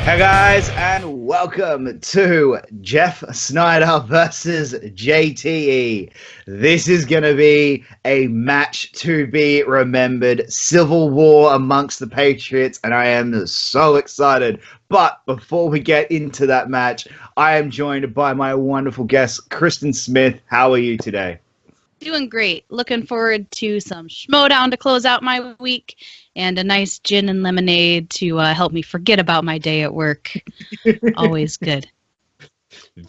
Hey guys, and welcome to Jeff Sneider versus JTE. This is going to be a match to be remembered. Civil war amongst the Patriots, and I am so excited. But before we get into that match, I am joined by my wonderful guest, Kristen Smith. How are you today? Doing great. Looking forward to some Schoedown to close out my week and a nice gin and lemonade to help me forget about my day at work. Always good.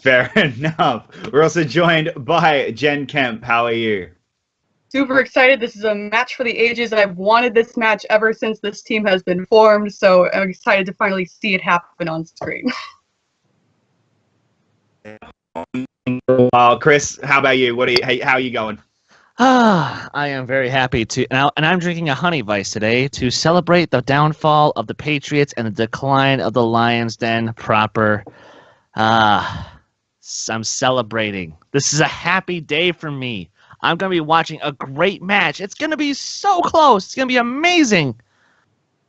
Fair enough. We're also joined by Jen Kemp. How are you? Super excited. This is a match for the ages. I've wanted this match ever since this team has been formed, so I'm excited to finally see it happen on screen. Chris, how about you? How are you going? I am very happy to, and I'm drinking a honey vice today to celebrate the downfall of the Patriots and the decline of the Lions Den proper. I'm celebrating. This is a happy day for me. I'm going to be watching a great match. It's going to be so close. It's going to be amazing.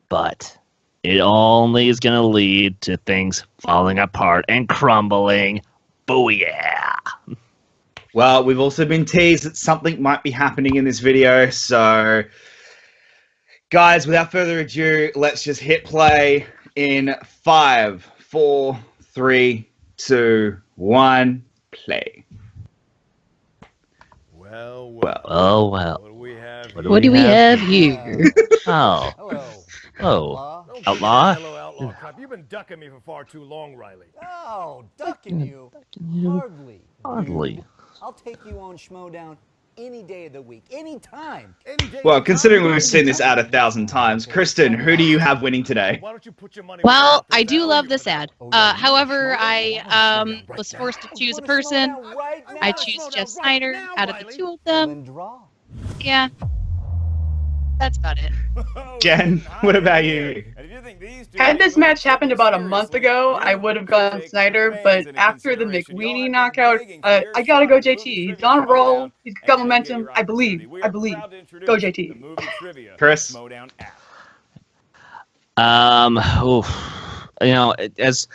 But it only is going to lead to things falling apart and crumbling. Booyah! Well, we've also been teased that something might be happening in this video, so guys, without further ado, let's just hit play in 5, 4, 3, 2, 1, play. Well. What do we have here? Oh. Hello. Outlaw? Hello, Outlaw. Crap, you've been ducking me for far too long, Riley. Oh, ducking you? Hardly. Hardly. I'll take you on Schoedown any day of the week, any time. Well, considering we've seen this ad 1,000 times, Kristen, who do you have winning today? Why don't you put your money Well, I do love this ad. However, I was forced to choose a person. I choose Jeff Sneider out of the two of them. Yeah. That's about it. Jen, what about you? Had this match happened about a month ago, I would have gone Sneider, but after the McWeenie knockout, I gotta go JT. He's on a roll, he's got momentum, I believe. Go JT. Chris? You know, as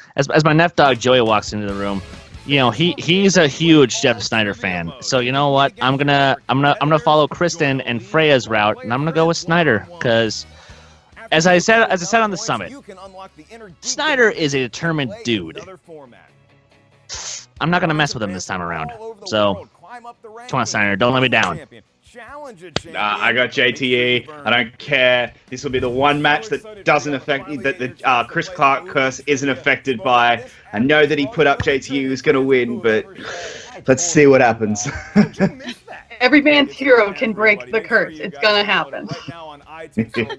my nephew dog Joey walks into the room, you know, he's a huge Jeff Sneider fan. So you know what? I'm gonna follow Kristen and Freya's route, and I'm gonna go with Sneider because, as I said on the summit, Sneider is a determined dude. I'm not gonna mess with him this time around. So, come on, Sneider, don't let me down. I got JTE. I don't care. This will be the one match that doesn't affect that the Chris Clark curse isn't affected by. I know that he put up JTE who's going to win, but let's see what happens. Every man's hero can break the curse. It's gonna happen.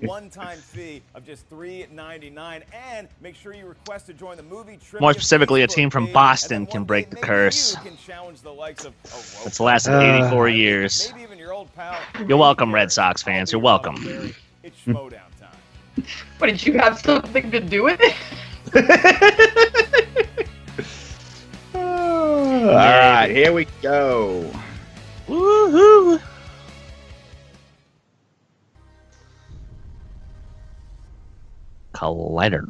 One-time fee of just $3.99, and make sure you request to join the movie trivia. More specifically, a team from Boston can break the curse. It's lasted 84 years. You're welcome, Red Sox fans. You're welcome. It's Schoedown time. What, did you have something to do with it? All right, here we go. Woohoo! Collider.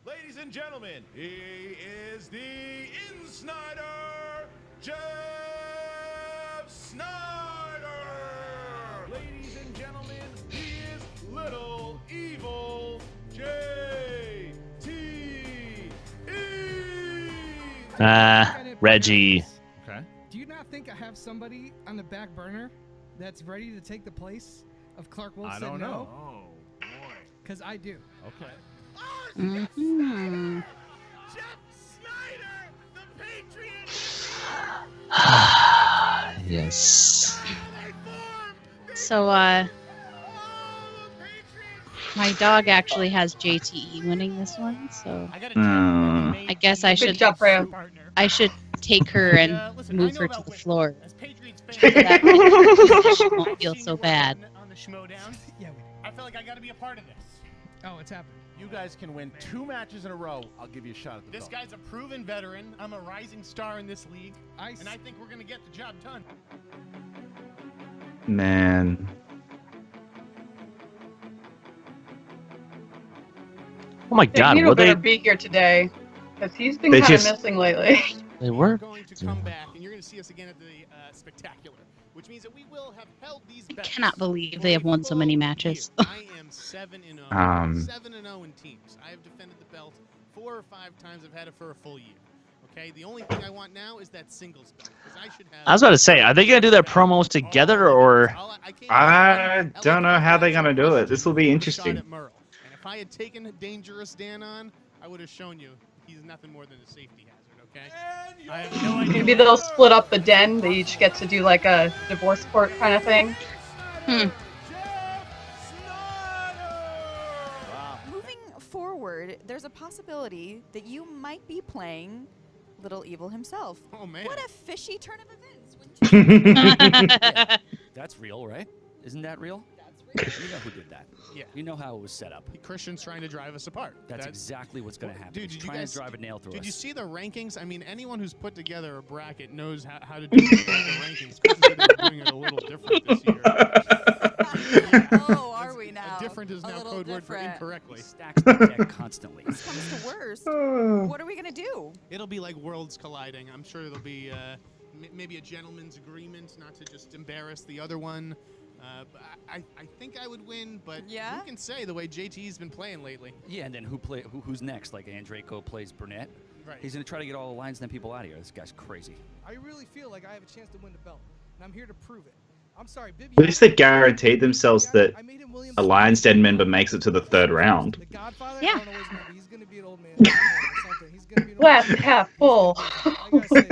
Ladies and gentlemen, he is the Insnider, Jeff Sneider. Ladies and gentlemen, he is Little Evil JTE. Reggie. Okay. Do you not think I have somebody on the back burner that's ready to take the place of Clark Wilson? I don't know. Oh, boy. Because I do. Okay. Mm-hmm. Jeff Sneider, the Patriots. Yes. So, my dog actually has JTE winning this one, so I guess I should. Good job, Freya. I should take her and move her to the floor. So that she won't feel so bad. On the Schoedown, Yeah. I feel like I got to be a part of this. Oh, it's happening. You guys can win 2 matches in a row. I'll give you a shot at the This belt. guy's a proven veteran. I'm a rising star in this league, and I think we're going to get the job done. Man. Oh my God! Magneto Were better they? be here today, because he's been They kind of just- missing lately. They We're were. going to come back, and you're going to see us again at the Spectacular, which means that we will have held these I belts cannot believe for they have a won so many full matches. year. I am 7-0. 7-0 in teams. I have defended the belt 4 or 5 times. I've had it for a full year. Okay, the only thing I want now is that singles belt, because I should have. I was about to say, are they gonna do their promos together or? I don't know how they're gonna do it. This will be interesting. And if I had taken Dangerous Dan on, I would have shown you he's nothing more than a safety hazard. Okay. I have no idea. Maybe they'll split up the den. They each get to do like a divorce court kind of thing. Moving forward, there's a possibility that you might be playing Little Evil himself. Oh man! What a fishy turn of events! Wouldn't you Yeah, that's real, right? Isn't that real? That's real. You know who did that. Yeah. You know how it was set up. Christian's trying to drive us apart. That's exactly what's going to happen. Dude, He's did you trying guys to drive a nail through Did us. you see the rankings? I mean, anyone who's put together a bracket knows how to do the rankings. Christian's doing it a little different this year. Oh, are we now? Different is now code word for incorrectly. Stacks the deck constantly. This comes to worst. What are we gonna do? It'll be like worlds colliding. I'm sure it'll be maybe a gentleman's agreement not to just embarrass the other one. I think I would win, but who can say the way JTE's been playing lately? Yeah, and then who's next? Like Andreyko plays Burnett. Right. He's going to try to get all the lines and then people out of here. This guy's crazy. I really feel like I have a chance to win the belt, and I'm here to prove it. I'm sorry, Bibby. At least they guaranteed themselves that a Lion's Den member makes it to the 3rd round. Yeah. He's gonna be an old man. Or something. He's gonna be an old Glass man. half full. I gotta say,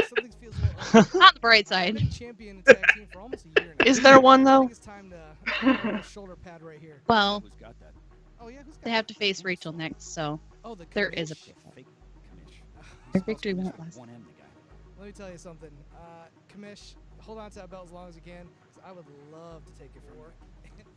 something feels On the bright side. I've been champion in tag team for almost a year now. Is there one I though? think it's time to put a shoulder pad right here. Well, Who's got that? Oh yeah, who's got they have to face Rachel next, so Oh, the there is a commish. Fake commish. their victory won't last. 1M the guy. Let me tell you something, Kamish, hold on to that belt as long as you can, 'cause I would love to take it from you.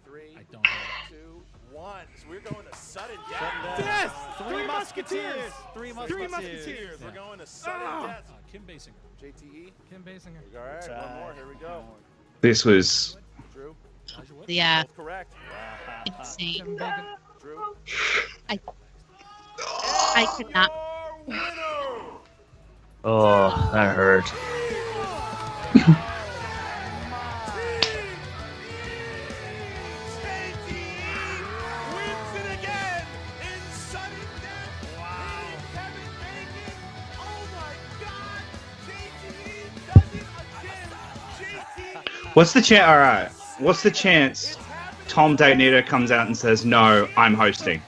3, I don't know. 2, 1. So we're going to sudden death. Yes! Three Musketeers. Three Musketeers. We're going to sudden death. Kim Basinger. JTE. Kim Basinger. All right, one more. Here we go. This was Drew. Yeah, Both correct. insane. Kevin Bacon. Drew. I could not. Our winner. Oh, that hurt. Wins it again in sudden death. Wow. Kevin Bacon. Oh my God. JTE does it again. JTE. What's the chance? All right. What's the chance? Tom Dagnito comes out and says, "No, I'm hosting,"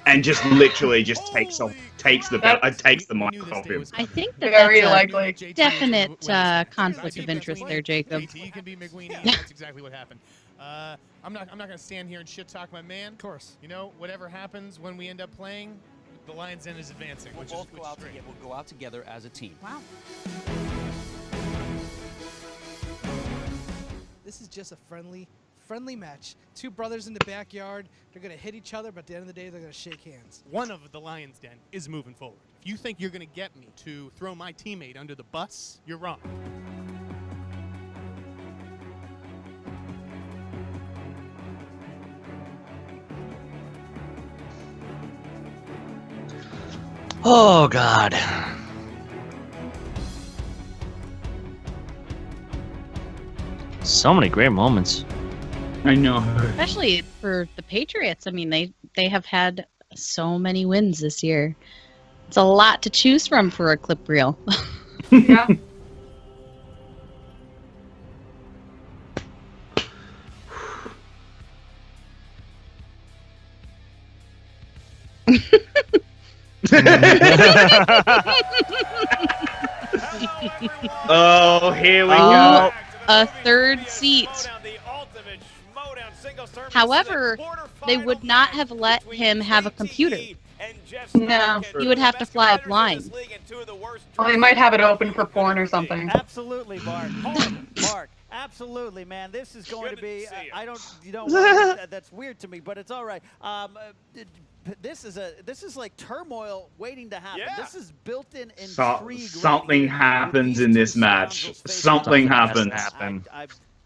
and just literally just takes the belt, takes the mic off him. I think that Very that's likely. a definite conflict of interest there, Jacob. JTE can be McWeenie, and that's exactly what happened. I'm not going to stand here and shit talk my man. Of course. You know, whatever happens when we end up playing, the Lions' Den is advancing, We'll which both is go out great. together. We'll go out together as a team. Wow. This is just a friendly match. Two brothers in the backyard. They're gonna hit each other, but at the end of the day, they're gonna shake hands. One of the Lions' Den is moving forward. If you think you're going to get me to throw my teammate under the bus, you're wrong. Oh God. So many great moments. I know. Especially for the Patriots. I mean, they have had so many wins this year. It's a lot to choose from for a clip reel. Yeah. Oh, here we Oh. go. A third seat. However, they would not have let him have a computer. No. He would have to fly up line. Well, they might have it open for porn or something. Absolutely, Mark. Mark, absolutely, man. This is going to be. I don't. You know, that's weird to me, but it's all right. This is like turmoil waiting to happen. This is built-in intrigue. Something happens in this match. Something happens.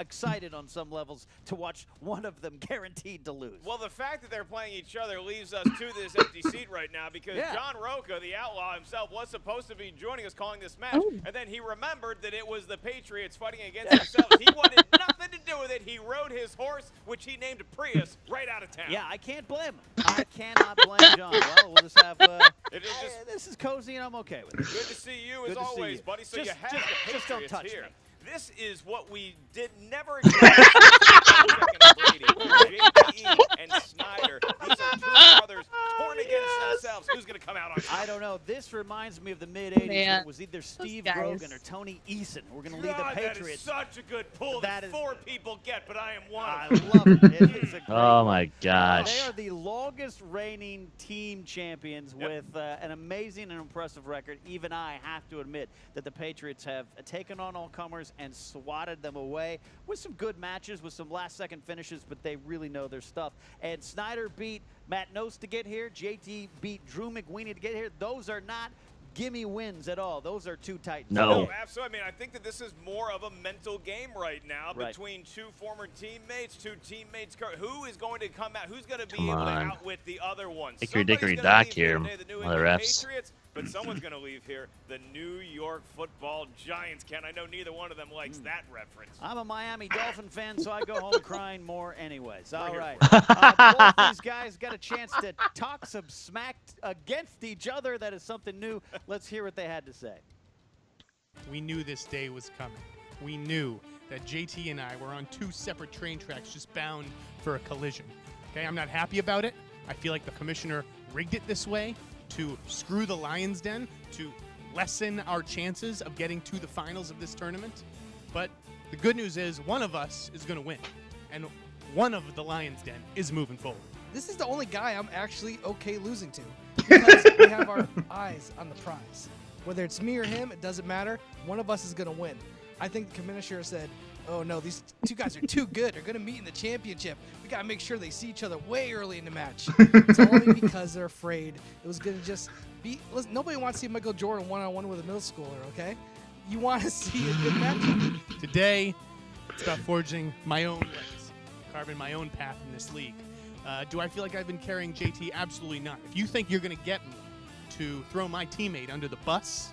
excited on some levels to watch one of them guaranteed to lose. Well, the fact that they're playing each other leaves us to this empty seat right now because John Roca, the Outlaw himself, was supposed to be joining us calling this match, and then he remembered that it was the Patriots fighting against themselves. He wanted nothing to do with it. He rode his horse, which he named Prius, right out of town. Yeah, I can't blame him. I cannot blame John. Well, we'll just have this is cozy and I'm okay with it. Good to see you as always, buddy. So you have the just don't Patriots touch here. me. This is what we did never expect. JTE and Sneider. These are two brothers torn against themselves. Who's going to come out on top? I don't know. This reminds me of the mid-'80s when it was either Steve Grogan or Tony Eason. We're going to lead the Patriots. That is such a good pull that 4 people get, but I am one I of them. love it. It's a great Oh, my gosh. They are the longest reigning team champions with an amazing and impressive record. Even I have to admit that the Patriots have taken on all comers and swatted them away with some good matches, with some last-second finishes, but they really know their stuff. And Sneider beat Matt Nose to get here. JT beat Drew McWeeny to get here. Those are not gimme wins at all. Those are two titans. No. Absolutely. I mean, I think that this is more of a mental game right now between two former teammates, two teammates. Who is going to come out? Who's going to be able to outwit the other one? Hickory Dock here, mother refs. Patriots, but someone's going to leave here. The New York Football Giants. Ken, I know neither one of them likes that reference. I'm a Miami Dolphin fan, so I go home crying more anyways. All right. Both these guys got a chance to talk some smack against each other. That is something new. Let's hear what they had to say. We knew this day was coming. We knew that JT and I were on 2 separate train tracks just bound for a collision. Okay, I'm not happy about it. I feel like the commissioner rigged it this way to screw the Lions Den, to lessen our chances of getting to the finals of this tournament. But the good news is one of us is going to win, and one of the Lions Den is moving forward. This is the only guy I'm actually okay losing to, because we have our eyes on the prize. Whether it's me or him, it doesn't matter. One of us is going to win. I think the commissioner said, oh no, these two guys are too good. They're going to meet in the championship. We got to make sure they see each other way early in the match. It's only because they're afraid it was going to just be. Listen, nobody wants to see Michael Jordan one-on-one with a middle schooler, okay? You want to see a good match. Today, it's about forging my own legacy, carving my own path in this league. Do I feel like I've been carrying JT? Absolutely not. If you think you're going to get me to throw my teammate under the bus,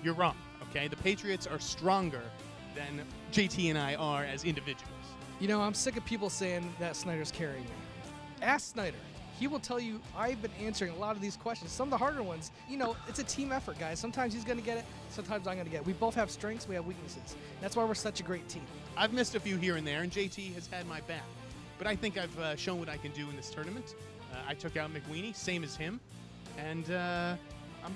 you're wrong, okay? The Patriots are stronger than JT and I are as individuals. You know, I'm sick of people saying that Sneider's carrying me. Ask Sneider. He will tell you I've been answering a lot of these questions. Some of the harder ones, you know, it's a team effort, guys. Sometimes he's going to get it. Sometimes I'm going to get it. We both have strengths. We have weaknesses. That's why we're such a great team. I've missed a few here and there, and JT has had my back. But I think I've shown what I can do in this tournament. I took out McWeeny, same as him. And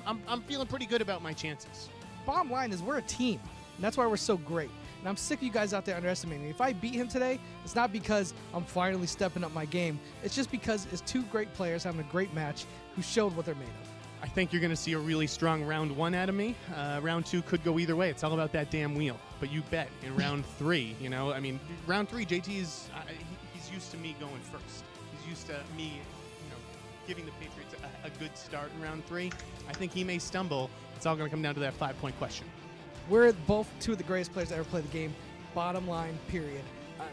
I'm feeling pretty good about my chances. Bottom line is we're a team. And that's why we're so great. And I'm sick of you guys out there underestimating me. If I beat him today, it's not because I'm finally stepping up my game. It's just because it's 2 great players having a great match who showed what they're made of. I think you're going to see a really strong round 1 out of me. Round 2 could go either way. It's all about that damn wheel. But you bet in round 3, you know, I mean, round 3, JT is he's used to me going first. He's used to me, you know, giving the Patriots a good start in round 3. I think he may stumble. It's all going to come down to that 5-point question. We're both 2 of the greatest players to ever play the game. Bottom line, period.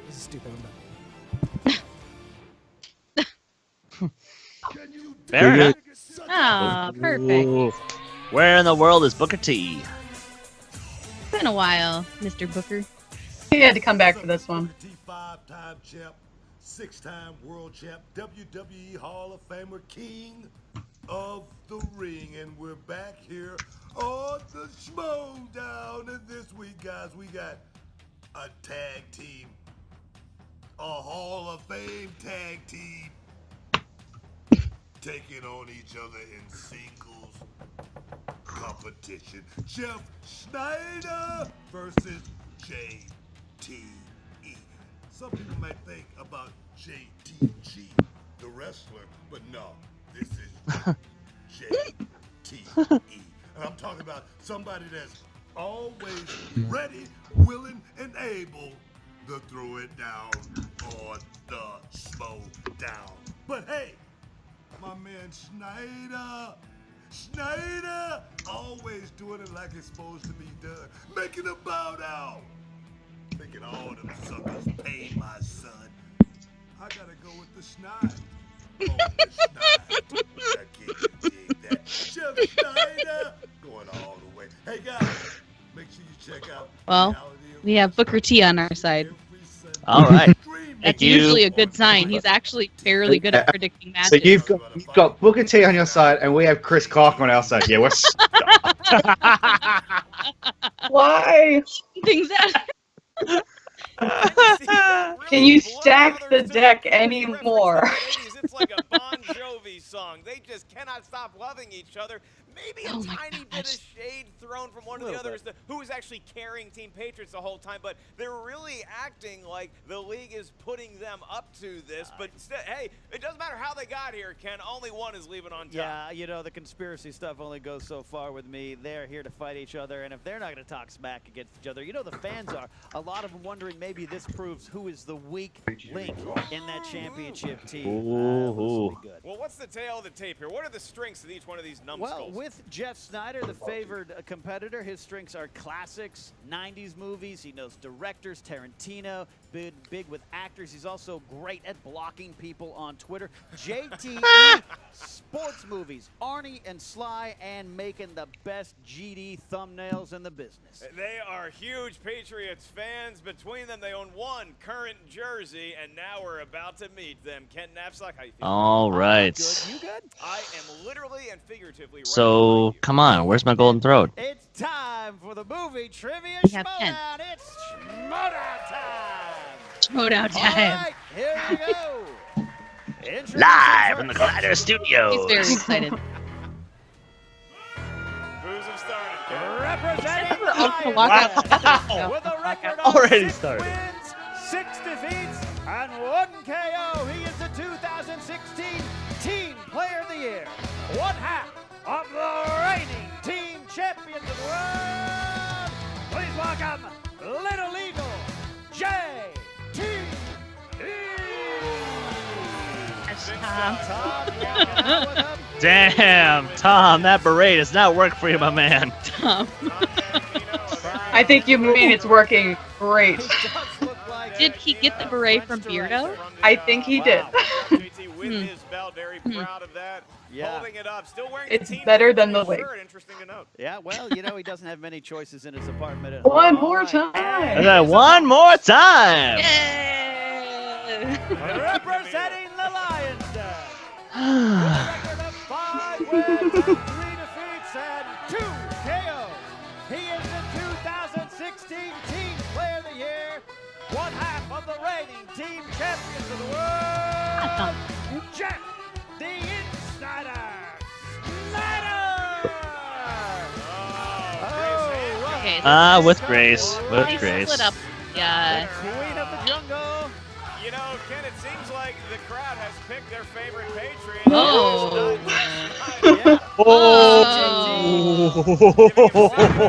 This is stupid. I'm done. Fair enough. Ah, perfect. Ooh. Where in the world is Booker T? It's been a while, Mr. Booker. He had to come back for this one. 5-time champ, 6-time world champ, WWE Hall of Famer, King of the Ring, and we're back here on the Schoedown. And this week, guys, we got a tag team, a Hall of Fame tag team, taking on each other in singles competition. Jeff Sneider versus JTE. Some people might think about JTG, the wrestler, but no, this is JTE. And I'm talking about somebody that's always ready, willing, and able to throw it down on the Schoedown. But hey, my man Sneider, always doing it like it's supposed to be done. Making a bow down. Making all them suckers Well, we have Booker T on our side. All right. That's usually a good sign. He's actually fairly good at predicting matches. So you've got Booker T on your side, and we have Chris Clark on our side. Yeah, we're Why? Things that. Can you stack the deck anymore? It's like a Bon Jovi song. They just cannot stop loving each other. Maybe a tiny bit of shade thrown from one of the others who was actually carrying Team Patriots the whole time, but they're really acting like the league is putting them up to this. But hey, it doesn't matter how they got here, Ken. Only one is leaving on top. Yeah, you know, the conspiracy stuff only goes so far with me. They're here to fight each other, and if they're not going to talk smack against each other, you know the fans are. A lot of them wondering maybe this proves who is the weak link in that championship team. Ooh. Well, what's the tail of the tape here? What are the strengths of each one of these numbskulls? Well, with Jeff Sneider, the favored competitor, his strengths are classics, 90s movies. He knows directors, Tarantino, big with actors. He's also great at blocking people on Twitter. JTE, sports movies, Arnie and Sly, and making the best GD thumbnails in the business. They are huge Patriots fans. Between them, they own one current jersey, and now we're about to meet them. Ken Knapsack, how you feeling? All right. Good. You good? I am literally and figuratively right So, come on. Where's my golden throat? It's time for the movie trivia have Schmodown. It's Schmodown time. Schmodown time. All right, here we go. Live in the Collider Studios. He's very excited. Who's have started? Representing We're all gonna walk out together. with a record of Already 6 started. wins, 6 defeats, and 1 KO. He is the 2016 Team Player of the Year. One half of the reigning team champions of the world. Please welcome Little Eagle, JTE. Damn, Tom, that beret does not work for you, my man. Tom. I think you mean it's working great. Did he get the beret from Beardo? I think he did. JT with his belt, very proud of that. Yeah. Holding it up, still wearing It's the team better than the shirt. wig. Interesting to note. Yeah, well, you know, he doesn't have many choices in his apartment at One home. more All time. right. One more time. Yay! Representing the Lions Den. With a record of 5 wins, 3 defeats, and 2 KO. He is the 2016 Team Player of the Year, one half of the reigning team champions of the world, Jeff the Sneider. Okay, With grace. With they grace. split up. Yeah. Queen of the jungle. You know, Ken, it seems like the crowd has picked their favorite Patriot. Oh.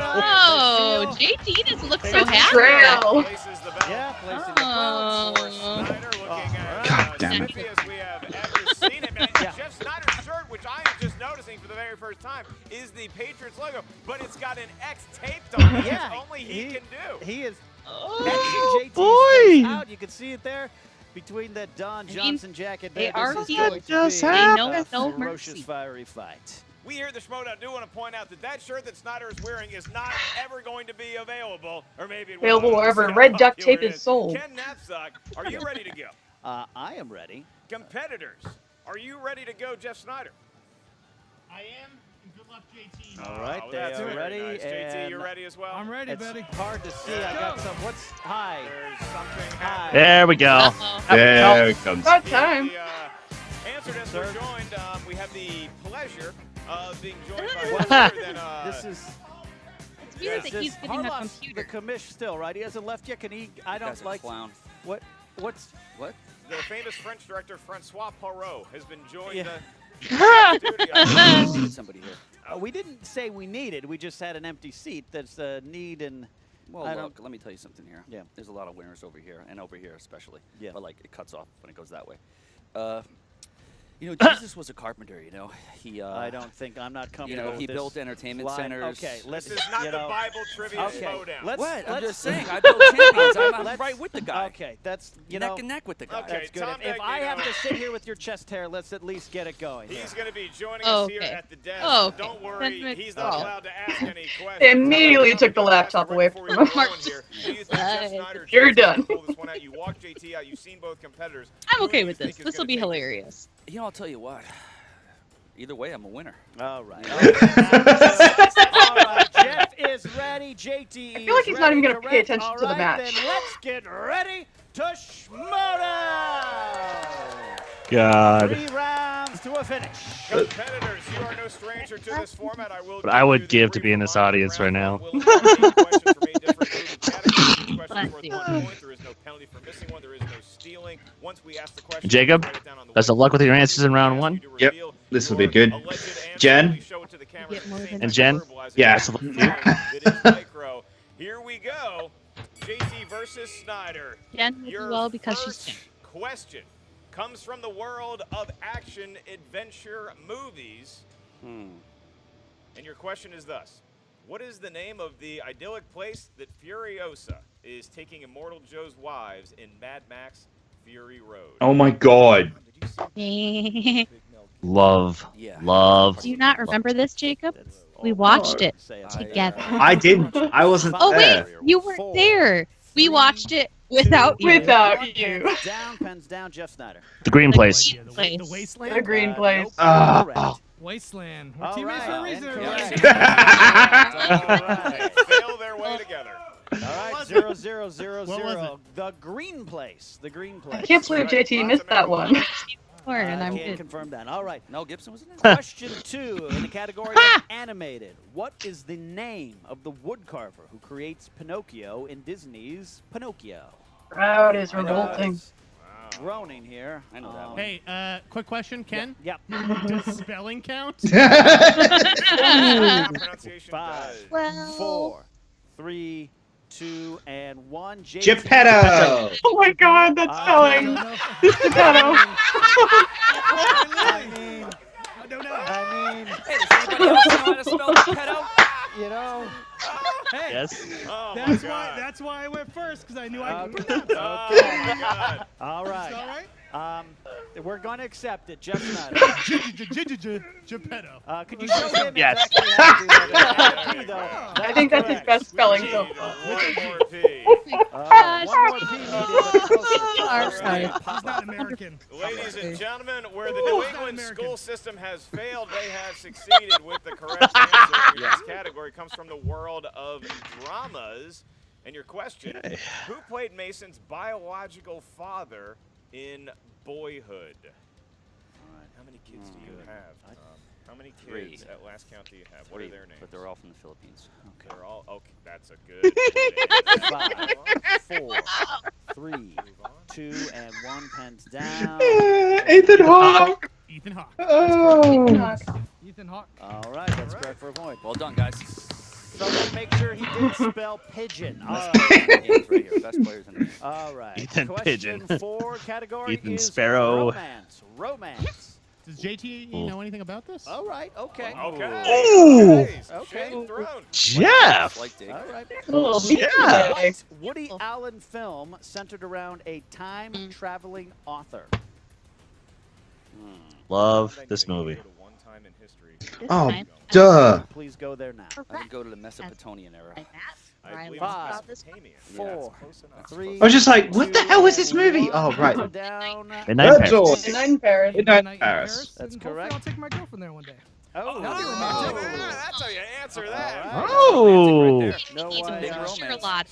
Oh, JT doesn't look so happy. Trail. Places the belt. Yeah, placing the Oh. Sneider looking at God damn it. as we have ever seen it. Man, Jeff Snyder's shirt, which I am just noticing for the very first time, is the Patriots logo, but it's got an X taped on it. Yeah, That's only he can do. He is Oh, JT's boy. out. You can see it there between that Don Johnson jacket. they There. are This is here. going to Just be They happened. know a no ferocious, mercy. fiery fight. We here at the Schmodown do want to point out that that shirt that Snyder is wearing is not ever going to be available, or maybe it will. Available wherever See how red duct popular tape it is sold. Ken Knapsack, are you ready to go? I am ready. Competitors, are you ready to go, Jeff Snyder? I am. And good luck, JT. All right, Oh, they that's are very ready. Nice. JT, and you ready as well? I'm ready, It's buddy. hard to see. I got some. What's hi? There's something Hi. happening. There we go. Uh-oh. There it comes. About time. The answer desk, we're joined. We have the pleasure of being joined by What? none other than This is It's weird that he's getting a Harloff's the computer. commish still, right? He hasn't left yet. Can he? I don't like. Clown. What's What? the famous French director Francois Poirot has been joined Yeah. the studio. Needed somebody here. we didn't say we needed. We just had an empty seat. That's a need and. Well, I look, don't- let me tell you something here. Yeah. There's a lot of winners over here, and over here especially. Yeah. But, like, it cuts off when it goes that way. You know, Jesus was a carpenter. You know, he. I don't think I'm not comfortable. You know, with he this built entertainment line. centers. Okay, let's. This is not you the know, Bible trivia okay, Schoedown. let's. I'm just saying. I built champions. I'm right with the guy. Okay, that's neck and neck with the guy. Okay, That's good. Tom If I have Magnino. to sit here with your chest hair, let's at least get it going. He's going to be joining Oh, us here okay. at the desk. Oh, okay. Don't worry, That's he's not oh. allowed to ask any questions. Immediately took the laptop away from him. Do you think Jeff Sneider You're should done. pull this one out? You walked JT out. You've seen both competitors. I'm Who okay do you with think this. is This will gonna be take it? hilarious. You know, I'll tell you what. Either way, I'm a winner. All right. All right. Jeff is ready. JTE I feel like he's not even going gonna pay attention to the match. Then let's get ready to Schmodown. God. 3 rounds to a finish. Competitors, you are no stranger to this format. But I would give to be in this audience right now. Jacob, best of luck with your answers in round 1. Yep, this will be good. Jen? And Jen? Yes. Here we go. JT versus Sneider. Jen will do well because she's Jen. Question comes from the world of action adventure movies. And your question is thus: what is the name of the idyllic place that Furiosa is taking Immortal Joe's wives in Mad Max Fury Road? Oh my God. Love. Yeah. Love. Do you not remember this, Jacob? We watched it together. I didn't. I wasn't Oh there. wait, you weren't there. We watched it without you. Without you. Pens down, Jeff Sneider. The green place. The wasteland. The green place. Wasteland. We're All teammates for a right. reason. Incorrect. All right. Fail their way together. All right, 0, 0, 0, What was 0. The green place. The green place. I can't believe JT missed that one. And I'm can't good. confirm that. All right. Mel Gibson was in it? Question 2 in the category of animated. What is the name of the woodcarver who creates Pinocchio in Disney's Pinocchio? Crowd is revolting. Groaning here. I know that one. Hey, quick question, Ken. Yep. Does spelling count? Pronunciation 5, Well. 4, 3, 2, and 1. Geppetto. Oh my God, that's spelling. Geppetto. I mean, Hey, does anybody else know how to spell Geppetto? you know. Hey, Yes. Oh my that's God. that's why I went first, because I knew I could Okay. pronounce it. Oh my God. All It's all right. right? We're going to accept it. Jeff Sneider. Geppetto. Could you show him Yes. exactly how to do that? P, though. I think that's his best spelling Need so one far. more P. One more P needed, but closer. Our side. He's not American. Ladies and gentlemen, where the Oh, New it's not England American. school system has failed, they have succeeded with the correct answer. Your next category comes from the world of dramas. And your question, who played Mason's biological father in Boyhood? How many kids do you have, Tom? How many kids 3. at last count do you have? What are their names? But they're all from the Philippines. They're all, okay, that's a good answer. 5, 4, 3, 2, and 1. Pens down. Ethan Hawke. Ethan Hawke. Oh. Ethan Hawke. All right, that's correct for a point. Well done, guys. Someone make sure he did spell pigeon. All Best right. players in the games right here. Best players in the game. All right. Ethan Question Pigeon. 4 category Ethan is Sparrow. romance. Romance. Does JTE know anything about this? All right. Okay. Okay. Ooh. Nice. Okay. Shade thrown. Jeff. Like Dig. All right. Oh, me Yeah. today. Woody Allen film centered around a time-traveling author. Love this movie. One time in history. This Oh, time, duh. Please go there now. I would go to the Mesopotamian era. I believe Five, it's Mesopotamian. four, Yeah, that's close enough. 3. I was just like, what the hell is this movie? Oh, right. Down. Midnight That's Paris. all. Midnight in Paris. Midnight Night in Paris. That's and hopefully correct. I'll take my girlfriend there one day. Oh, That's how you answer that. Oh. No He's a way. big Sherlock.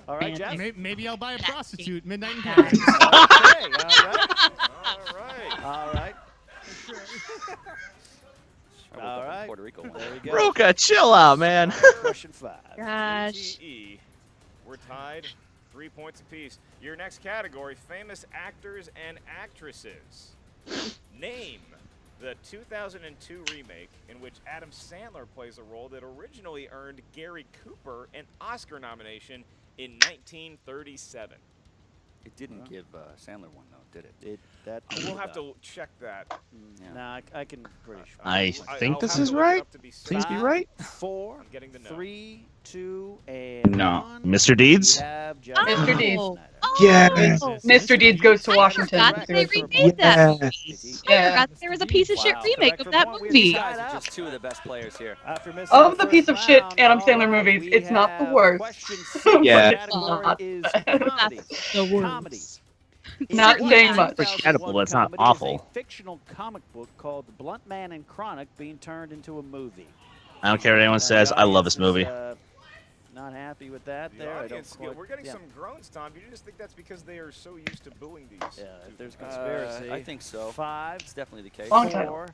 All right, Jeff. Maybe I'll buy a prostitute. Midnight in Paris. Okay. All right. All right. All right. I woke All up in right. Puerto Rico. There we go. Roka, chill out, man. Question 5. Gosh. JTE, we're tied, 3 points apiece. Your next category, famous actors and actresses. Name the 2002 remake in which Adam Sandler plays a role that originally earned Gary Cooper an Oscar nomination in 1937. It didn't give Sandler one though, did it? We'll have to check that. Nah, I can pretty sure. I think I'll this have is to look it right. up to be Please be certain. right. 4, I'm getting the note. 3, 2, and No. 1. Mr. Deeds? We have Mr. Deeds. Yes. Mr. Deeds goes to I Washington. forgot they remade that movie. I Yeah. forgot there was a piece of shit Wow. remake Correct of for that point. We movie. These guys are just two of the best players here. After missing Of the first piece of shit round, Adam all Sandler right, movies, we it's not the have worst. question 6. Yeah. The category Not. is That's comedies. the worst. Comedies. Not In saying much. 2001 Forgettable, but it's not comedy is awful. a fictional comic book called Blunt Man and Chronic being turned into a movie. I don't care what anyone says. I love this movie. Not happy with that The there. I don't audience, quite, we're getting yeah. some groans, Tom. Do you just think that's because they are so used to booing these? Yeah, if there's conspiracy. I think so. 5, It's definitely the case. Long title. 4,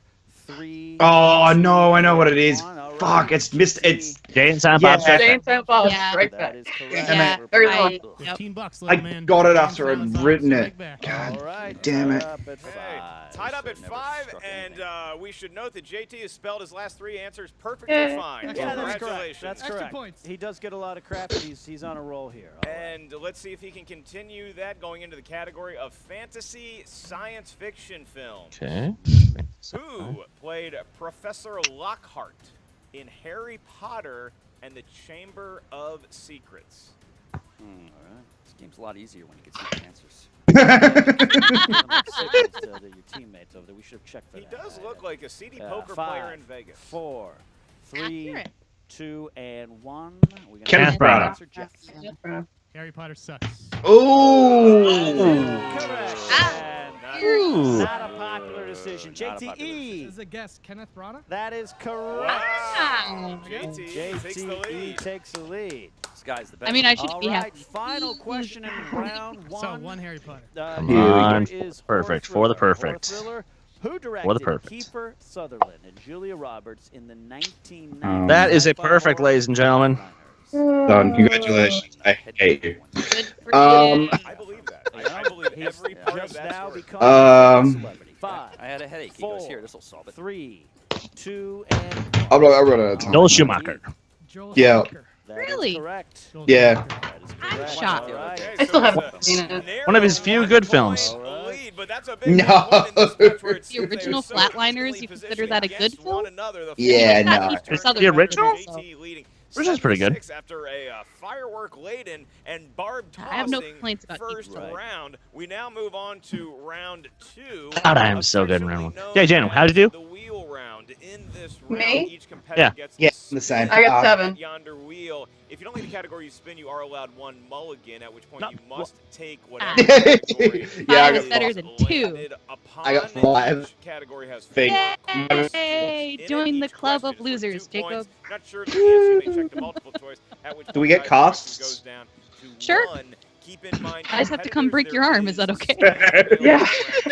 3. Oh no, I know what it is. 1. All right. Fuck, it's Mr. It's. Jay and Silent Yeah. Bob Strike Jay Back. and Silent Bob Yeah. Strike That Back. is correct. Yeah, There's I- one. yep. $15, I little man. got it Jay and after I'd Silent Bob written Strike it. Back. God All right, damn it. tied up at Hey, 5. tied up at Never 5, struck and anything. we should note that JT has spelled his last 3 answers perfectly Yeah. fine. Yeah, that's correct. Congratulations. That's Extra correct. points. He does get a lot of crap, but he's on a roll here. All right. And let's see if he can continue that going into the category of fantasy science fiction film. Okay. Who played Professor Lockhart in Harry Potter and the Chamber of Secrets? All right. This game's a lot easier when you get some answers. To your teammates over there. We should have checked for He that. does look like a CD Uh, poker 5, player in Vegas. 4, 3, Accurate. 2, and 1. We're gonna Kenneth have Branagh. answer Jeff. Harry Potter sucks. Ooh. Correct. Ah. And Ooh. not a popular decision. Not a popular JTE. This is a guess. Kenneth Branagh? That is correct. Wow. JT takes the JTE lead. takes the lead. This guy's the best. I mean, I should All be right, happy. final question in round 1. So, one Harry Potter. Come here on, is perfect, horror for the thriller. perfect. Horror thriller. Who directed For the perfect. Kiefer Sutherland and Julia Roberts in the 1990s? That is a sci-fi perfect, horror ladies and gentlemen. Done. Congratulations. I hate you. Good for Um, you. I believe that. I believe He's every part of just that now story. become Um, a celebrity. 5, I had a headache. He goes, here, this will solve it. 3, 2, and I'll run out of time. Joel Schumacher. Joel Yeah. Schumacher. that is Really? correct. Joel Yeah. Schumacher. That is I'm correct. shocked. All right. Okay, I still so haven't it's a seen it. narrow One of his few good 1-point films. lead, but that's a big No. point in this match where it's- The original they're so Flatliners, evenly you consider positioned that a good against film? one another. The Yeah, fourth no. match The turned The original? out JT leading Original's pretty good. 7-6 after a firework laden and barb I have no tossing complaints about first either. Right. round. We now move on to round 2. God, I am so good in round one. officially Yeah, Jan, known how'd you as do? The wheel round. In this Me? round, each competitor gets Yeah, to the same. spin I got 7. at yonder wheel. If you don't like the category you spin, you are allowed 1 mulligan, at which point No, you must take Ah. whatever category Yeah, I Five got is better is than 2. landed upon. I got 5. Each category has Fake. Yay! in Join it. the Each club question of is worth losers, 2 points. Jacob. Not sure of the answer, you may check the multiple choice. At which Do we point get the question costs? goes down to Sure. 1. Keep in mind, I just have to come break competitors, your there arm. Is that okay? Yeah.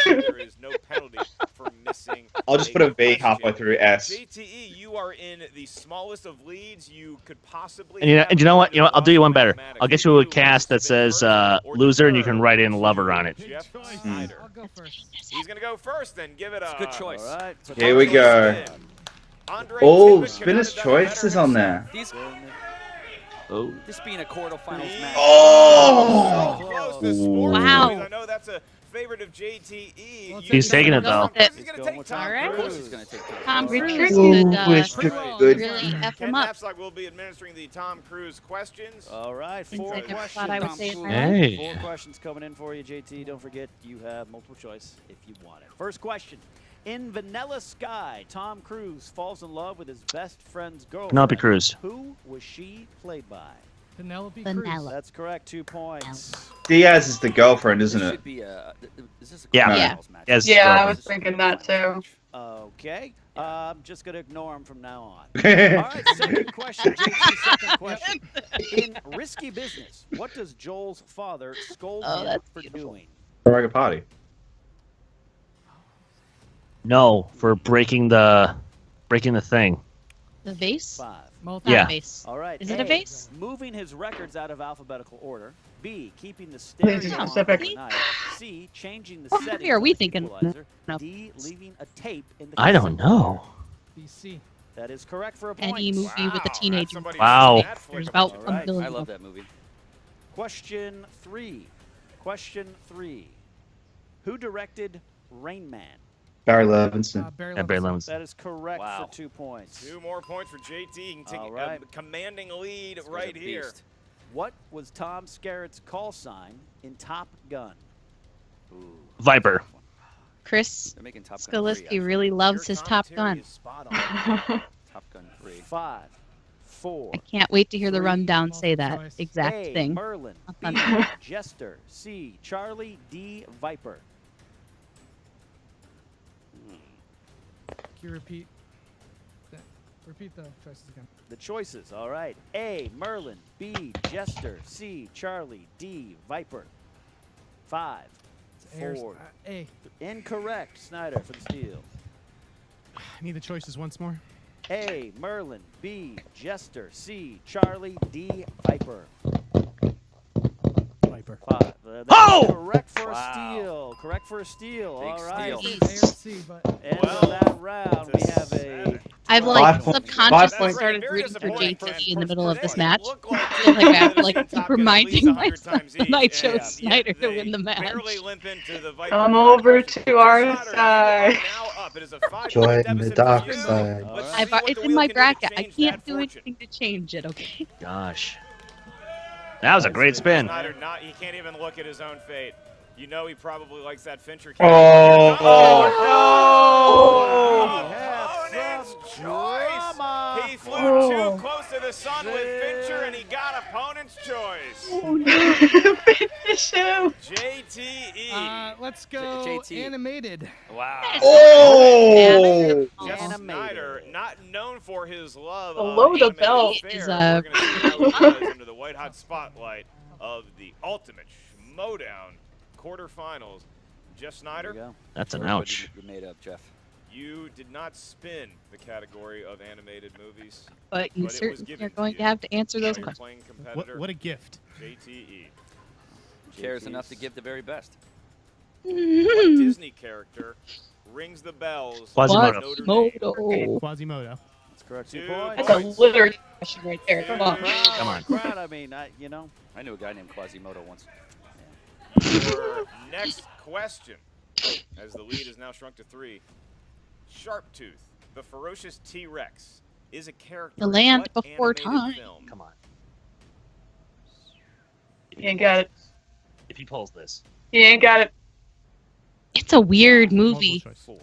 There is no penalty for missing. I'll just put a V question. halfway through S. JTE, you are in the smallest of leads you could possibly. And you know, have and you know what? You know what? I'll do you one better. mathematics. I'll get you a You cast that spin says first or loser, and you can defer write in to lover on it. Jeff Choice. Sneider. I'll go first. He's gonna go first, then give it a It's a good choice. All right. So Here we go. Andre Oh, Tippett could Spinner's not have done Choice is better on there. These, Oh. this being a quarterfinals match. Oh! So close to sports Wow. movies. I know that's a favorite of JTE. Well, You He's can taking it, Go though. with it. He's He's gonna going take with Tom Tom Of Cruise. course Cruise. he's going to take care Tom of it. Cruise Ooh, could it's good. really F Ken him up. Knapsack will be administering the Tom Cruise questions. All right. Things 4 I never questions. thought I would Tom say in my Cruise. life. Hey. 4 questions coming in for you, JT. Don't forget, you have multiple choice if you want it. First question. In Vanilla Sky, Tom Cruise falls in love with his best friend's girlfriend. Penelope Cruz. Who was she played by? Penelope Vanilla. Cruz. That's correct. 2 points. Diaz is the girlfriend, isn't This it? should be a. Is this a Yeah. Yeah. quarterfinals match? Yes. Yeah, I Well, was thinking that too. Okay. I'm just going to ignore him from now on. All right, second question, JT, second question. In Risky Business, what does Joel's father scold Oh, him that's for beautiful. doing? Like a party. No, for breaking the thing. The vase? 5. Not Yeah. a vase. All right. Is it a vase? Moving his records out of alphabetical order. B, keeping the Please stereo on specific. at night. C, changing the What settings movie are we on the thinking? equalizer. No. D, leaving a tape in the I don't cassette know. BC. That is correct for a point. Any movie with a Wow, teenager. somebody Wow. who's that There's flick about of a All a right. billion I of love them. that movie. Question 3. Question 3. Who directed Rain Man? Barry Levinson. Barry Yeah, Barry Levinson. Levinson. That is correct Wow. for 2 points. 2 more points for JT. He can take All a right. commanding lead This guy's right a here. beast. What was Tom Skerritt's call sign in Top Gun? Ooh, Viper. Chris they're making Top Gun 3, Skaliski really loves Your his Top commentary Gun. is spot on. Top Gun 3. 5, 4. I can't wait to hear the Three. rundown say that Choice. exact A, thing. Merlin. B, Thunder. Jester. C, Charlie. D, Viper. Can you repeat the choices again? The choices, all right. A, Merlin. B, Jester. C, Charlie. D, Viper. 5, Ayers- 4. A. Incorrect. Snyder for the steal. I need the choices once more. A, Merlin. B, Jester. C, Charlie. D, Viper. Viper. 5. That's Oh! correct for Wow. a steal. Correct for a steal. Big All right. steal. ARC, but End Well, of that round, we have a. I've 5 like points. subconsciously 5 points. started Very rooting for disappointing. JT in the middle of this They match. look like I feel like I have to they've been like Top keep Gun at least reminding 100 myself times that I each, chose and Snyder yet to they win the match. barely limp into the Viper Come over conversation. to our Snyder, you side. are now up. It is a 5-point Join the deficit dark for you. side. All Let's right. see what It's the in wheel my can do to bracket. I change can't that do fortune. anything to change it, okay? Gosh. That was a great spin. Snyder he can't even look at his own fate. You know he probably likes that Fincher. Oh. Opponent's choice. drama. He flew too close to the sun with Fincher, and he got opponent's choice. Oh no. Finish him. JTE. let's go JT. animated. Wow. Oh! Jeff Animated. Snyder, not known for his love Below of the animated belt. fare, Is, we're going to see how he does under the white-hot spotlight of the ultimate Schmodown quarterfinals. Jeff There Snyder, you go. That's an Sorry, but ouch. You made up, Jeff. you did not spin the category of animated movies. But you But it was certainly given are to going you to have to answer by those your questions. playing competitor, What a gift. JTE. Cares enough to give the very best. What Disney character rings the bells? Quasimodo. of Notre Dame? Quasimodo. Quasimodo. That's correct. 2 2 points. That's a literary question right there. Come on. Come on. Crowd, I mean, you know. I knew a guy named Quasimodo once. Your next question, as the lead is now shrunk to 3. Sharptooth, the ferocious T-Rex, is a character The Land in what Before animated Time. film? Come on. You ain't got it. If he pulls this. You ain't got it. It's a weird Multiple movie. choice. 4.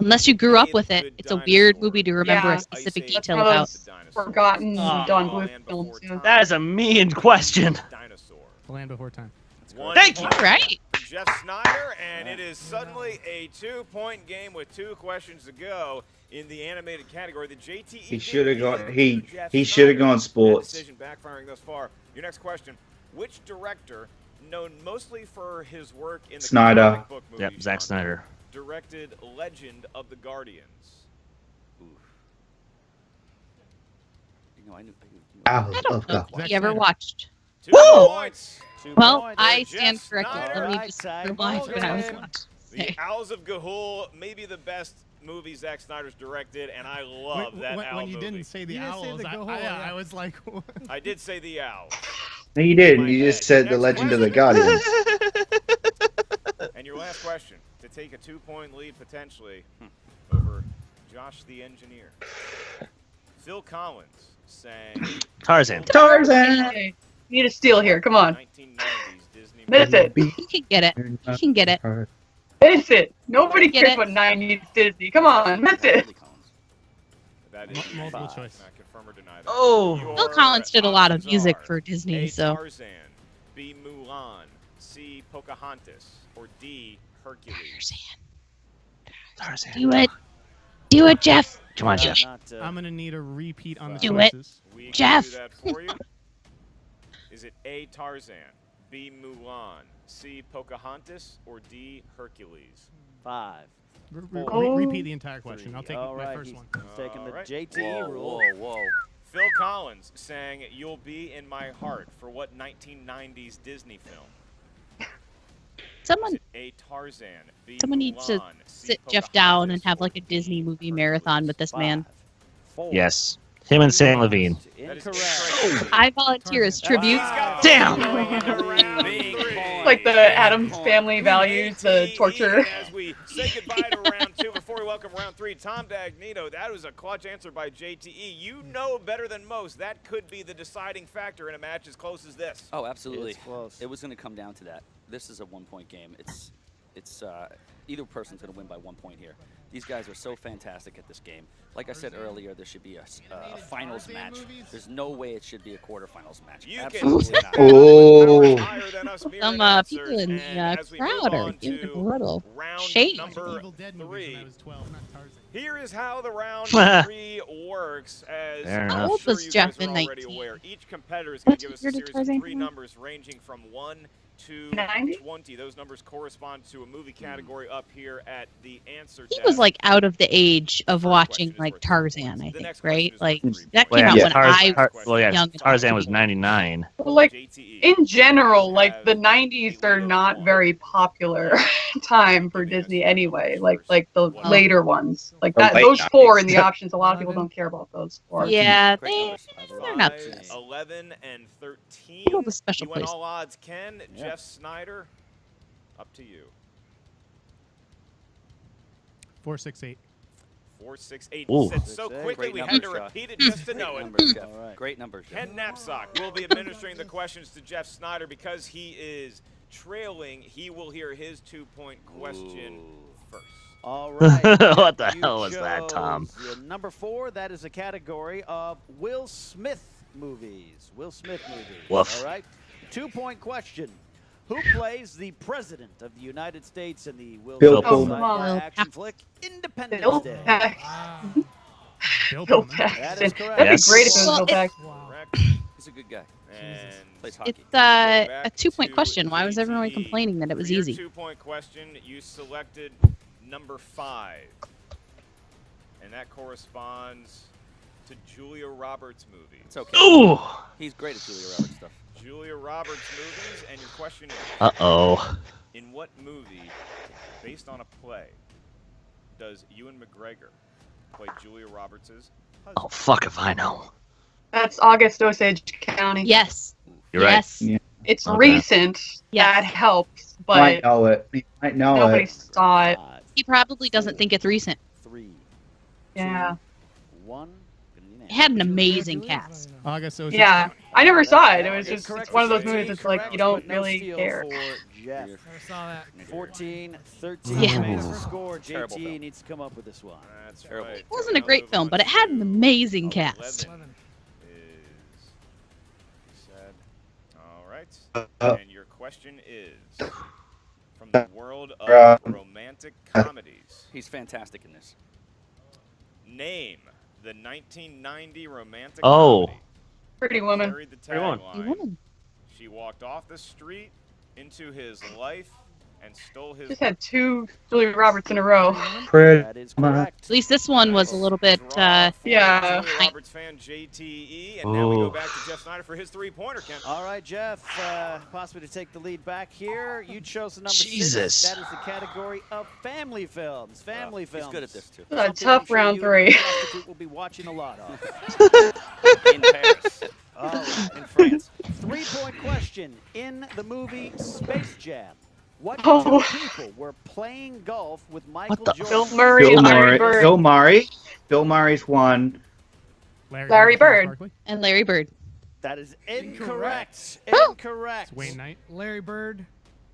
Unless you grew up Name with a it, good it's a weird dinosaur. movie to remember Yeah. a specific Ice Age detail One of about. those Dinosaur. forgotten Oh, Don Bluth Land films. Before Yeah. That is a mean question. Dinosaur. The Land Before Time. One Thank you. point Right. for Jeff Snyder, and it is suddenly a 2-point game with 2 questions to go in the animated category. The JTE He should have gone. did Jeff He should have Snyder. gone That sports. decision backfiring thus far. Your next question: which director, known mostly for his work in the Snyder. comic book movie Yep, Zack genre, Snyder. directed Legend of the Guardians? Oof. You know, I knew. Hours I don't of know God. if you ever watched. 2 Woo! points. 2 Well, points. I Jeff stand corrected. Snyder. Let me Alright, just tie remind ball what I was game. watching. The Owls of Ga'Hoole may be the best movie Zack Snyder's directed, and I love that owl when you movie. didn't say the You didn't say owls, the Ga'Hoole, I yeah. was like, I did say the Owls. No, you didn't. My You just head. said the Next Legend of the question. Guardians. And your last question, to take a 2-point lead potentially over Josh the Engineer. Phil Collins sang Tarzan. Tarzan. Okay. Need a steal here. Come on. 1990s Disney Miss movie. it. He can get it. He can get it. Miss it. Nobody Get cares it. what 90s Disney. Come on. Miss it. That is multiple five. choice. Not confirm or deny that. Oh. Your Phil Collins did a lot of options music are for Disney, A. so. Tarzan, B. Mulan, C. Pocahontas, or D. Hercules. Tarzan. Do it. Do it, Jeff. Come on, Do Jeff. it. Not, I'm going to need a repeat on the Do it. choices. We can Jeff. do that for you. Is it A. Tarzan, B. Mulan, C. Pocahontas, or D. Hercules? 5. Repeat the entire question. I'll take All my right, first he's one. taking the All right. JTE rule. Whoa. Phil Collins sang "You'll Be in My Heart" for what 1990s Disney film? Someone, Is it A. Tarzan, B. someone needs to Mulan, C. sit Jeff down and Pocahontas, have or like a D. Disney movie Hercules? marathon with this 5, man. 4, Yes. Him and Sam Levine. Incorrect. I volunteer as tribute. Damn! Like the Addams Family values the torture. As we say goodbye to round 2 before we welcome round 3, Tom Dagnino, that was a clutch answer by JTE. You know better than most that could be the deciding factor in a match as close as this. Oh, absolutely. It's close. It was going to come down to that. This is a 1-point game. It's either person's going to win by 1 point here. These guys are so fantastic at this game. Like I said earlier, there should be a finals match. There's no way it should be a quarterfinals match. Absolutely not. Oh. Some people in the crowd are giving a little shade. Number 3. Here is how the round 3 works. As How I'm old sure was you Jeff guys are in already 19? aware, each competitor is going to give us a What year series did of Tarzan 3 come out? numbers ranging from 1 to 90? 20. Those numbers correspond to a movie category up here at the answer He desk. was like out of the age of watching like Tarzan, I think, right? Like that came out when I was young. Tarzan was 99. Well, like in general, like the 90s are not very popular time for Disney anyway. Like the later ones, like that. late Those 90s. 4 in the options. A lot of people don't care about those 4. Yeah, Great numbers. they're not. 11 and 13. All the special You went places. all odds. Ken, Jeff Sneider, up to you. 468. 4, 6, 8. Ooh. Said so quickly Great we numbers, had to Jeff. repeat it just to know Great it. numbers, Jeff. All right. Great numbers, Jeff. Ken Knapsack will be administering the questions to Jeff Sneider because he is trailing. He will hear his 2-point question first. All right. What the You hell was that, Tom? chose Number 4, that is a category of Will Smith movies. Will Smith movies. Woof. All right. 2-point question. Who plays the President of the United States in the Will Bill Smith Pullman. sci-fi action flick Independence Bill Day? Paxton. Bill Bill Pullman. That Paxton. is correct. That'd Yes. be great if it was Well, Bill Paxton. Correct. He's a good guy. And Plays hockey. It's back a 2-point to question. Why was everyone JTE. complaining that it was For your easy? 2-point question, you selected number 5. And that corresponds to Julia Roberts' movie. It's okay. Ooh! He's great at Julia Roberts stuff. Julia Roberts movies, and your question is, Uh-oh. in what movie, based on a play, does Ewan McGregor play Julia Roberts' husband? Oh, fuck if I know. That's August Osage County. Yes. You're right. Yes. Yeah. It's Okay. recent. Yes. That helps, Might but know it. You might know nobody it. saw it. 5, He probably doesn't think it's recent. 3, Yeah. 1. It had an amazing cast. August Osage Yeah. County. I never saw it. It was just Incorrect it's one of for those movies JT, that's like correct, you don't but no really steal care. for Jeff. Never saw that. 14, 13 Yeah. remains to score. Terrible JT film. needs to come up with this one. That's Terrible. right. It wasn't a great film, but it had an amazing cast. 11 is, he said. All right. Uh, And your question is, from the world of romantic comedies, He's fantastic in this. name the 1990 romantic Oh. comedy. Pretty Woman. Carried the Pretty Woman. tagline. She walked off the street into his life and stole his. Just had 2 Julia Roberts in a row. That is correct. At least this one was a little bit. Yeah. Julia Roberts fan JTE, and now we go Ooh. back to Jeff Sneider for his 3-pointer. Ken. All right, Jeff, possibly to take the lead back here. You chose the number Jesus. 6. That is the category of family films. Family films. He's good at this, too. It's a Something tough I'm sure round you 3. and the prostitute will be watching a lot of. In Paris. Oh, In France. 3-point question. In the movie Space Jam, what Oh. 2 people were playing golf with Michael the- Jordan? Bill Murray Bill and Larry Murray. Bird. Bill Murray. Bill Murray's one. Larry Bird. Barkley. And Larry Bird. That is incorrect. Oh. Incorrect. It's Wayne Knight. Larry Bird,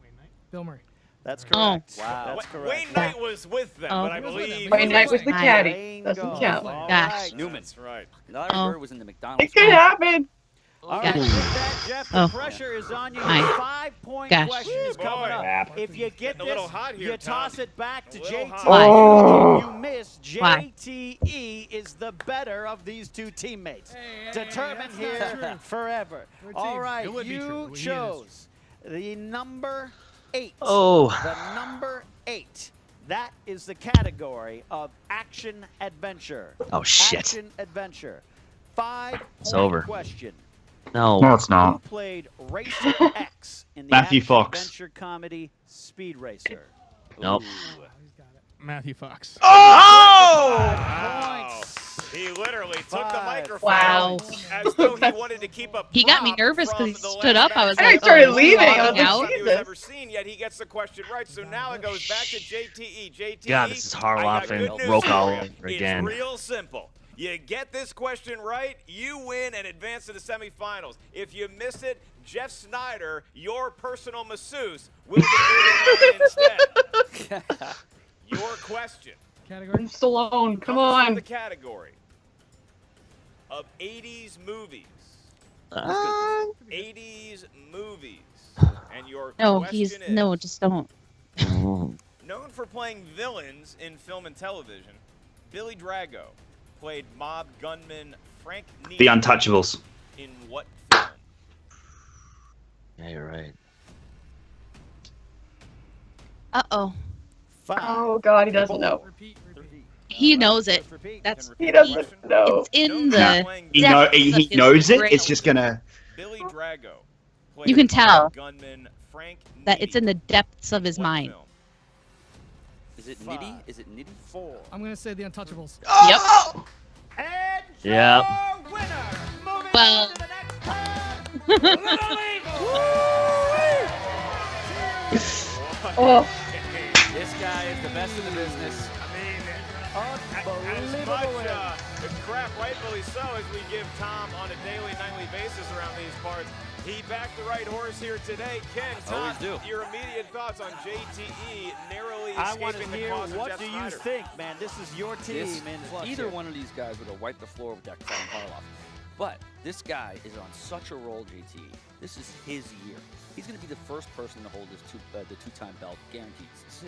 Wayne Knight. Bill Murray. That's Oh. correct. Wow. That's correct. Wayne Knight was with them, Oh. but I He was with them, believe. but Wayne Knight was the Nice. caddy. Playing Doesn't golf. count. All Gosh. right. Newman. That's right. Larry Oh. Bird was in the McDonald's. It could happen. All Yeah. right, with that, Jeff, the Oh. pressure is on you. Hi. Your 5-point Gosh. question is coming Boy. up. If you get Getting a little this, hot here, you toss Tom. it back to A little JT. hot. Why? Oh. If you miss, Why? JTE is the better of these 2 teammates. Determined here forever. We're a All team. right, It would be true. you He is. chose the number 8. Oh. The number 8. That is the category of action adventure. Oh, shit. Action adventure. 5-point It's over. question. No. No, it's Who not. played Racer X in the Matthew action Fox. adventure comedy Speed Racer? Nope. Matthew Fox. Oh! Points. He literally took the microphone Wow. as though he wanted to keep up. He got me nervous because he stood up. I was I like, started oh, leaving. I was walking like, out. He was ever seen, yet he gets the question right. So now it goes back to JTE. JTE. God, this is Harloff and Roke all over again. It's real simple. You get this question right, you win and advance to the semifinals. If you miss it, Jeff Sneider, your personal masseuse, will be moving on instead. Your question. I'm Stallone. Come comes from on. the category of 80s movies. 80s movies. And your No, question he's is, no, just don't. known for playing villains in film and television, Billy Drago played mob gunman Frank Needy The Untouchables. in what film? Yeah, you're right. Uh-oh. Oh God, he doesn't know. He knows it. That's He doesn't know. it's in No, the he knows it. It's just gonna. Billy Drago played You can tell mob gunman Frank that it's Needy. in the depths of his What mind. film? Is it Nitty? Is it Nitty? 4. I'm gonna say the Untouchables. Oh! And Yep. your winner, moving Well- on to the next round, Little Evil. Oh, This guy is the best in the business. As Unbelievable much win. crap, rightfully so, as we give Tom on a daily, nightly basis around these parts. He backed the right horse here today. Ken, Tom, Always do. your immediate thoughts on JTE narrowly I want to escaping the hear, claws of what Jeff do you Sneider? think, man? This is your team This, in flux either here. one of these guys would have wiped the floor with that Kevin Harloff. But this guy is on such a roll, JT. This is his year. He's going to be the first person to hold this the two-time belt, guaranteed.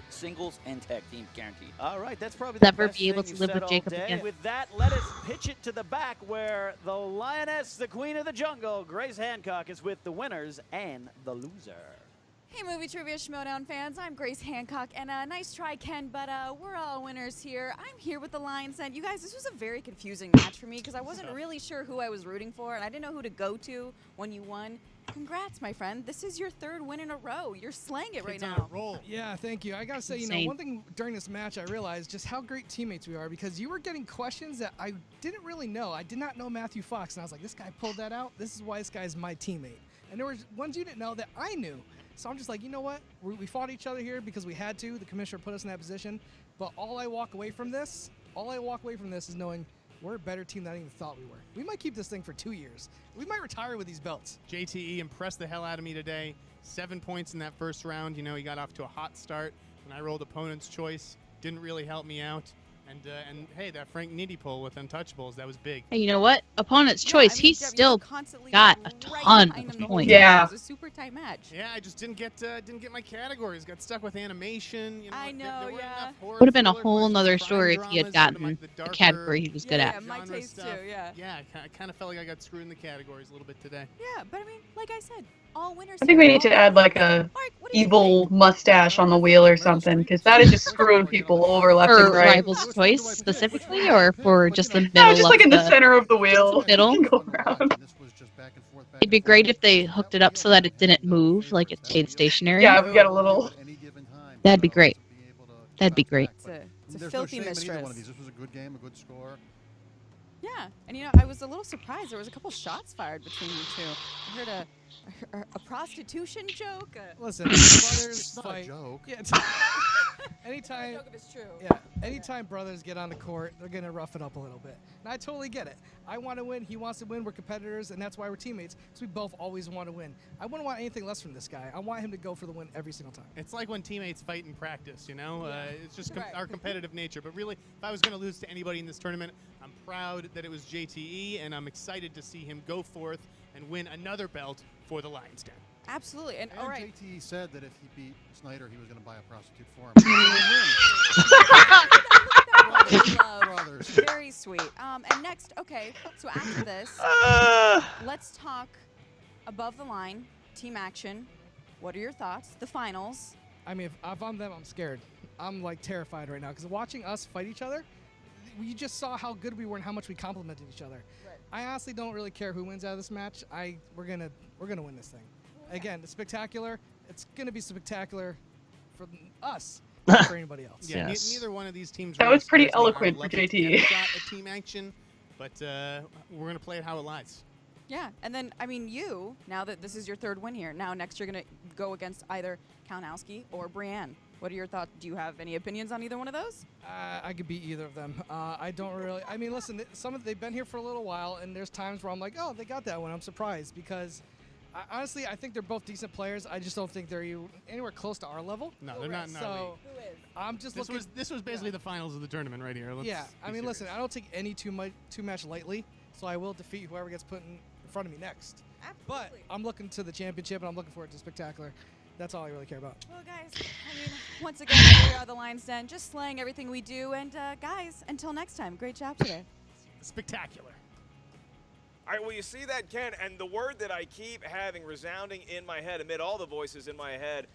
Singles and tag team, guaranteed. All right, that's probably Never the best be able thing to you've live said with all Jacob day. again. With that, let us pitch it to the back where the Lioness, the Queen of the Jungle, Grace Hancock, is with the winners and the loser. Hey, Movie Trivia Schmodown fans, I'm Grace Hancock, and nice try, Ken, but we're all winners here. I'm here with the Lions Den. You guys, this was a very confusing match for me because I wasn't really sure who I was rooting for, and I didn't know who to go to when you won. Congrats, my friend. This is your third win in a row. You're slaying it right Kids on now. a roll. Yeah, thank you. I gotta say, you know, Insane. one thing during this match I realized just how great teammates we are because you were getting questions that I didn't really know. I did not know Matthew Fox, and I was like, this guy pulled that out. This is why this guy's my teammate. And there were ones you didn't know that I knew. So I'm just like, you know what? We fought each other here because we had to. The commissioner put us in that position. But all I walk away from this is knowing we're a better team than I even thought we were. We might keep this thing for 2 years. We might retire with these belts. JTE impressed the hell out of me today. 7 points in that first round. You know, he got off to a hot start. When I rolled opponent's choice, didn't really help me out. And hey, that Frank Needy pull with Untouchables, that was big. Hey, you know what? Opponent's Yeah, choice. I mean, he Jeff, you were still constantly got a right ton behind him of the whole points. game. Yeah. It was a super tight match. Yeah, I just didn't get my categories. Got stuck with animation. You know, I there know, weren't yeah. enough horror Would have been a thriller whole questions, nother crime story if he had dramas, sort of gotten like the darker category he was good Yeah, at. my genre taste too, stuff. yeah. Yeah, I kind of felt like I got screwed in the categories a little bit today. Yeah, but I mean, like I said, all winners. I think we need to add like a Mark, what do you evil mustache on the wheel or something because that is just screwing people over left For and right. Rival's Choice specifically, or for just the No, middle just of like in the the center of the wheel. middle? Go around. It'd be great if they hooked it up so that it didn't move, like it stayed stationary. Yeah, we got a little. That'd be great. That'd be great. It's a filthy mistress. This was a good game, a good score. Yeah, and you know, I was a little surprised. There was a couple shots fired between you two. I heard a prostitution joke. Listen, brothers It's not a fight. joke. Yeah, anytime. joke if it's true. Yeah, anytime brothers get on the court, they're gonna rough it up a little bit. And I totally get it. I want to win. He wants to win. We're competitors, and that's why we're teammates. Because we both always want to win. I wouldn't want anything less from this guy. I want him to go for the win every single time. It's like when teammates fight in practice, you know? It's just Right. our competitive nature. But really, if I was going to lose to anybody in this tournament, I'm proud that it was JTE, and I'm excited to see him go forth and win another belt for the Lions Den. Absolutely. And all And right. JT said that if he beat Snyder, he was going to buy a prostitute for him. Love. Very sweet. And next, okay, so after this, let's talk above the line, team action. What are your thoughts? The finals. I mean, if I'm them, I'm scared. I'm like terrified right now because watching us fight each other, we just saw how good we were and how much we complimented each other. Right. I honestly don't really care who wins out of this match. We're gonna win this thing. Again, it's spectacular. It's gonna be spectacular for us, not for anybody else. Yeah, Yes. neither one of these teams. That really was pretty scares me. eloquent I would for love to JT. get a shot at team action. but we're going to play it how it lies. Yeah, and then, I mean, now that this is your third win here, now next you're going to go against either Kalinowski or Brienne. What are your thoughts? Do you have any opinions on either one of those? I could beat either of them. I don't really. I mean, listen, they've been here for a little while, and there's times where I'm like, oh, they got that one. I'm surprised because, honestly, I think they're both decent players. I just don't think they're anywhere close to our level. No, they're not. So I'm just looking. This was basically the finals of the tournament right here. Yeah, I mean, listen, I don't take any two match lightly, so I will defeat whoever gets put in front of me next. Absolutely. But I'm looking to the championship, and I'm looking forward to Spectacular. That's all I really care about. Well, guys, I mean, once again, here we are, the Lions Den, just slaying everything we do. And, guys, until next time, great job today. Spectacular. All right, well, you see that, Ken, and the word that I keep having resounding in my head, amid all the voices in my head,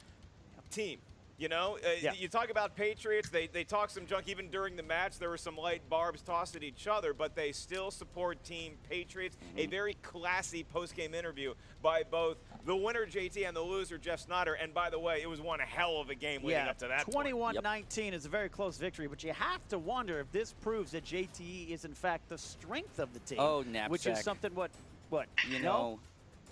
team. You know, you talk about Patriots, they talk some junk. Even during the match, there were some light barbs tossed at each other, but they still support Team Patriots. A very classy post-game interview by both the winner, JT, and the loser, Jeff Sneider. And by the way, it was one hell of a game leading up to that 21-19 is a very close victory, but you have to wonder if this proves that JTE is, in fact, the strength of the team. Oh, knapsack. Which is something what? You know,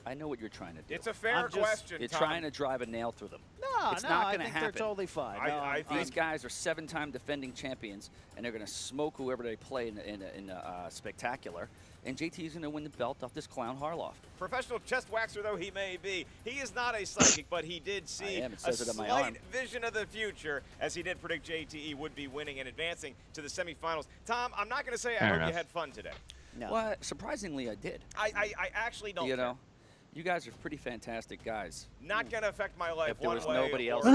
I know what you're trying to do. It's a fair question, You're Tom. trying to drive a nail through them. No, it's not going to I think happen. they're totally fine. These guys are 7-time defending champions, and they're going to smoke whoever they play in Spectacular. And JT is going to win the belt off this clown Harloff. Professional chest waxer though he may be, he is not a psychic, but he did see a slight vision of the future as he did predict JTE would be winning and advancing to the semifinals. Tom, I'm not going to say I hope you had fun today. No. Well, surprisingly, I did. I actually don't. You know, you guys are pretty fantastic guys. Not going to affect my life if there one was way nobody else.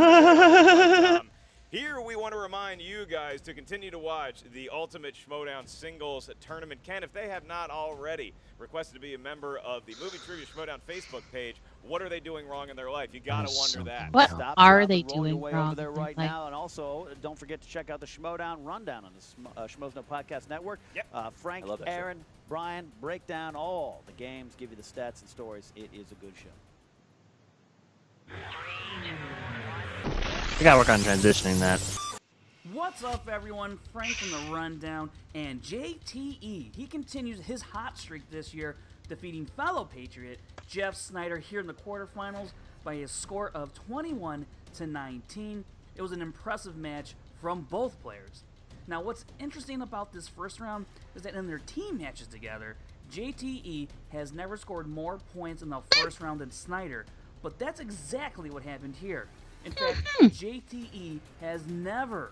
Here we want to remind you guys to continue to watch the Ultimate Schmoedown Singles Tournament. Ken, if they have not already requested to be a member of the Movie Trivia Schmoedown Facebook page, what are they doing wrong in their life? You got to wonder that. What are they doing wrong over there right now? And also, don't forget to check out the Schmoedown Rundown on the Schmoesno Podcast Network. Yep. Frank, Aaron, Brian break down all the games, give you the stats and stories. It is a good show. We gotta work on transitioning that. What's up, everyone? Frank from the Rundown, and JTE. He continues his hot streak this year, defeating fellow Patriot Jeff Sneider here in the quarterfinals by a score of 21-19. It was an impressive match from both players. Now, what's interesting about this first round is that in their team matches together, JTE has never scored more points in the first round than Sneider, but that's exactly what happened here. In fact, JTE has never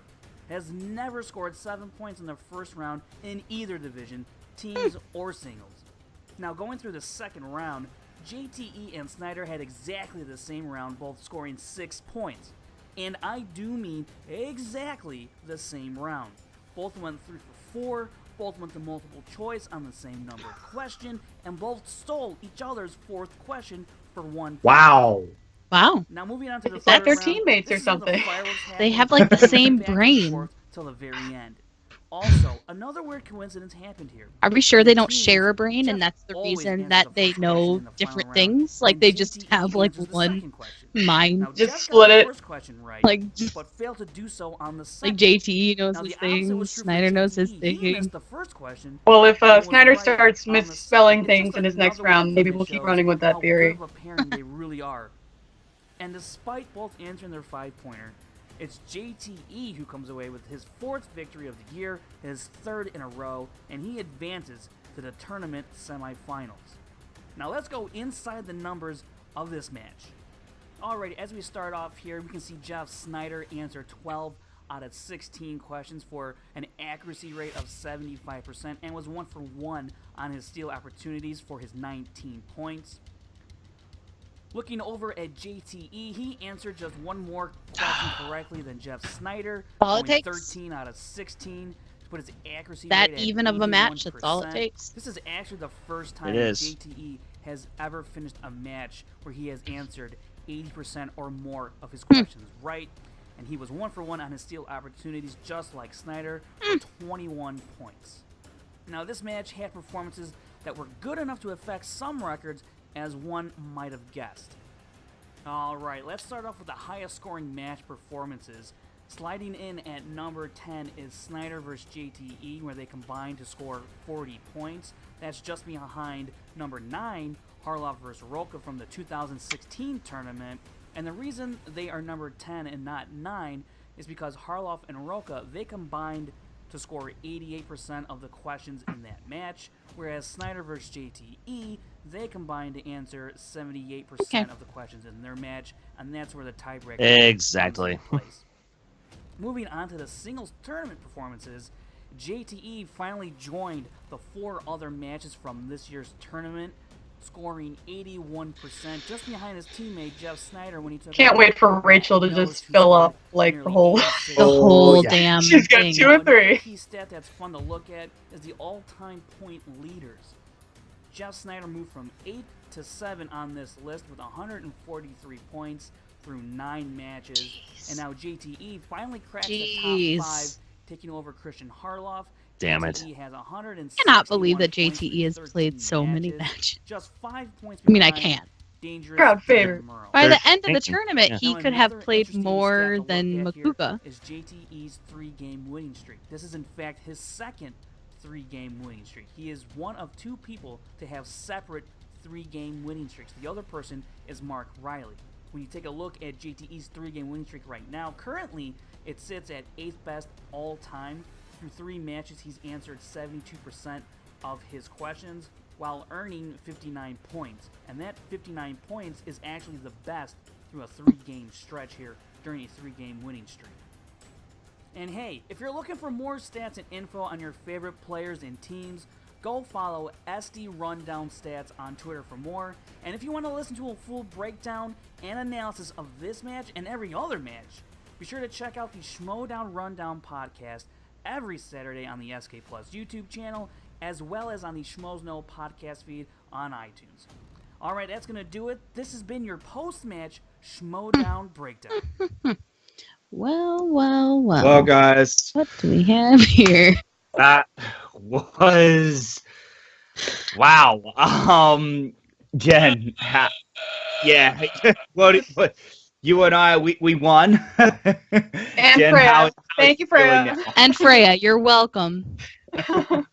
scored 7 points in the first round in either division, teams or singles. Now, going through the second round, JTE and Sneider had exactly the same round, both scoring 6 points. And I do mean exactly the same round. Both went 3 for 4, both went to multiple choice on the same number question, and both stole each other's fourth question for 1 point. Wow. Wow. Now moving on to the Is that their round, teammates or something? They have like the same brain. Till the very end. Also, another weird coincidence happened here. Are we sure they don't share a brain and that's the reason that they know different things? Like they just have like one mind. Just split it. Like, but failed to do so on the like JTE knows his things, Sneider knows his things. The first question. Well, if Sneider starts misspelling things in his next round, maybe we'll keep running with that theory. How good of a pairing they really are. And despite both answering their 5-pointer, it's JTE who comes away with his 4th victory of the year, his 3rd in a row, and he advances to the tournament semifinals. Now let's go inside the numbers of this match. Alrighty, as we start off here, we can see Jeff Sneider answer 12 out of 16 questions for an accuracy rate of 75% and was 1 for 1 on his steal opportunities for his 19 points. Looking over at JTE, he answered just 1 more question correctly than Jeff Sneider. All it takes. 13 out of 16 to put his accuracy That rate at even of a match, that's all it 81%. takes. This is actually the first time It is. JTE has ever finished a match where he has answered 80% or more of his questions right. And he was 1 for 1 on his steal opportunities, just like Sneider, for 21 points. Now, this match had performances that were good enough to affect some records, as one might have guessed. Alright, let's start off with the highest scoring match performances. Sliding in at number 10 is Sneider versus JTE, where they combined to score 40 points. That's just behind number 9, Harloff versus Roca from the 2016 tournament. And the reason they are number 10 and not 9 is because Harloff and Roca, they combined to score 88% of the questions in that match, whereas Sneider versus JTE, they combined to answer 78% of the questions in their match, and that's where the tiebreaker Exactly. comes into place. Moving on to the singles tournament performances, JTE finally joined the 4 other matches from this year's tournament, scoring 81%, just behind his teammate Jeff Sneider when he took. Can't wait for Rachel to just fill up like the whole damn She's got thing. 2 and 3. Key stat that's fun to look at is the all-time point leaders. Jeff Sneider moved from 8 to 7 on this list with 143 points through 9 matches, and now JTE finally cracked the top 5, taking over Christian Harloff. Damn it. JTE has I cannot believe that JTE has played so many matches. Just 5 points I mean, I behind can't. Dangerous Crowd favorite. By the end of the Thank you. tournament, Yeah. he Now, could have another played interesting more stat to than look at here Makuga. is JTE's 3-game winning streak. This is in fact his second 3-game winning streak. He is one of 2 people to have separate 3-game winning streaks. The other person is Mark Riley. When you take a look at JTE's 3-game winning streak right now, currently it sits at 8th best all time. Through 3 matches, he's answered 72% of his questions while earning 59 points. And that 59 points is actually the best through a 3-game stretch here during a 3-game winning streak. And hey, if you're looking for more stats and info on your favorite players and teams, go follow SD Rundown Stats on Twitter for more. And if you want to listen to a full breakdown and analysis of this match and every other match, be sure to check out the Schoedown Rundown podcast every Saturday on the SK Plus YouTube channel, as well as on the Schmoes Know podcast feed on iTunes. Alright, that's going to do it. This has been your post-match Schmodown Breakdown. Well, well, well. Well, guys, What do we have here? that was wow. Jen, yeah. What? You and I, we won. And Jen, Freya. Thank you, Freya. And Freya, you're welcome. No,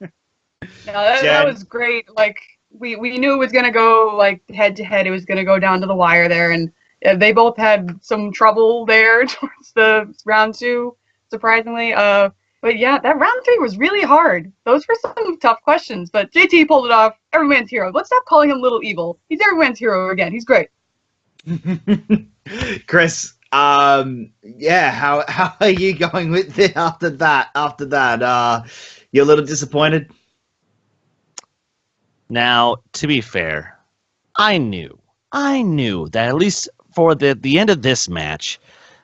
that was great. Like we knew it was gonna go like head to head. It was gonna go down to the wire there, and they both had some trouble there towards the round 2, surprisingly. But yeah, that round 3 was really hard. Those were some tough questions, but JT pulled it off. Everyone's hero. Let's stop calling him Little Evil. He's everyone's hero again. He's great. Chris, yeah, how are you going with it after that? You're a little disappointed? Now, to be fair, I knew that at least for the end of this match,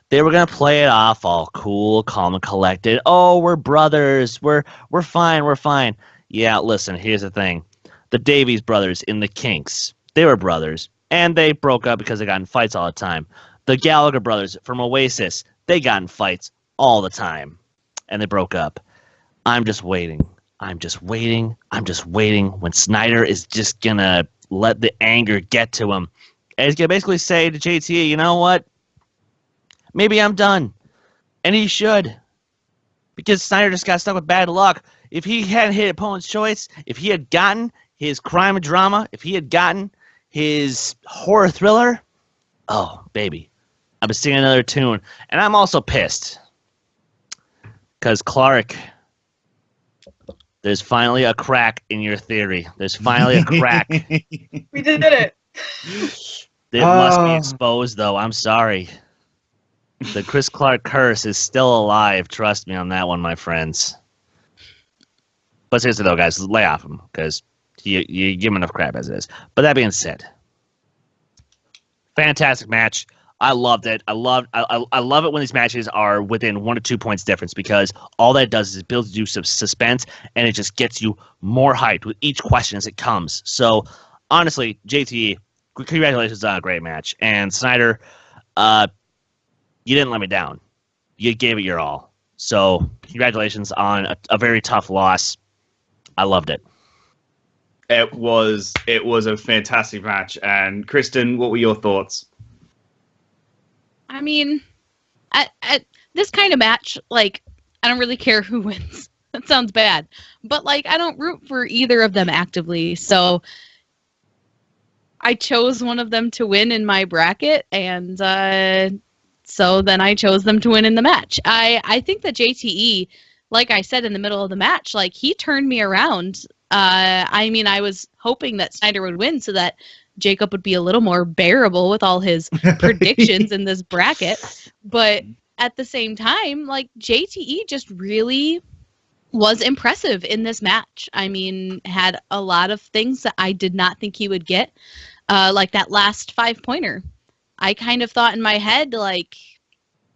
they were gonna play it off all cool, calm, and collected. Oh, we're brothers. We're fine. Yeah, listen. Here's the thing: the Davies brothers in the Kinks, they were brothers, and they broke up because they got in fights all the time. The Gallagher brothers from Oasis, they got in fights all the time, and they broke up. I'm just waiting when Sneider is just gonna let the anger get to him. And he's gonna basically say to JTE, you know what? Maybe I'm done. And he should. Because Sneider just got stuck with bad luck. If he hadn't hit opponent's choice, if he had gotten his crime and drama, if he had gotten his horror thriller, oh, baby. I've been singing another tune. And I'm also pissed. Because Clark, there's finally a crack in your theory. There's finally a crack. We did it. It must be exposed, though. I'm sorry. The Chris Clark curse is still alive. Trust me on that one, my friends. But seriously, though, guys, lay off him, because you give him enough crap as it is. But that being said, fantastic match. I loved it. I love it when these matches are within 1 to 2 points difference, because all that does is it builds you some suspense, and it just gets you more hyped with each question as it comes. So, honestly, JTE, congratulations on a great match. And Sneider, you didn't let me down. You gave it your all. So, congratulations on a very tough loss. I loved it. It was a fantastic match. And Kristen, what were your thoughts? I mean, this kind of match, like, I don't really care who wins. That sounds bad. But, like, I don't root for either of them actively. So I chose one of them to win in my bracket, and so then I chose them to win in the match. I think that JTE, like I said in the middle of the match, like, he turned me around. I mean, I was hoping that Sneider would win so that Jacob would be a little more bearable with all his predictions in this bracket. But at the same time, like, JTE just really was impressive in this match. I mean, had a lot of things that I did not think he would get, like that last 5-pointer. I kind of thought in my head, like,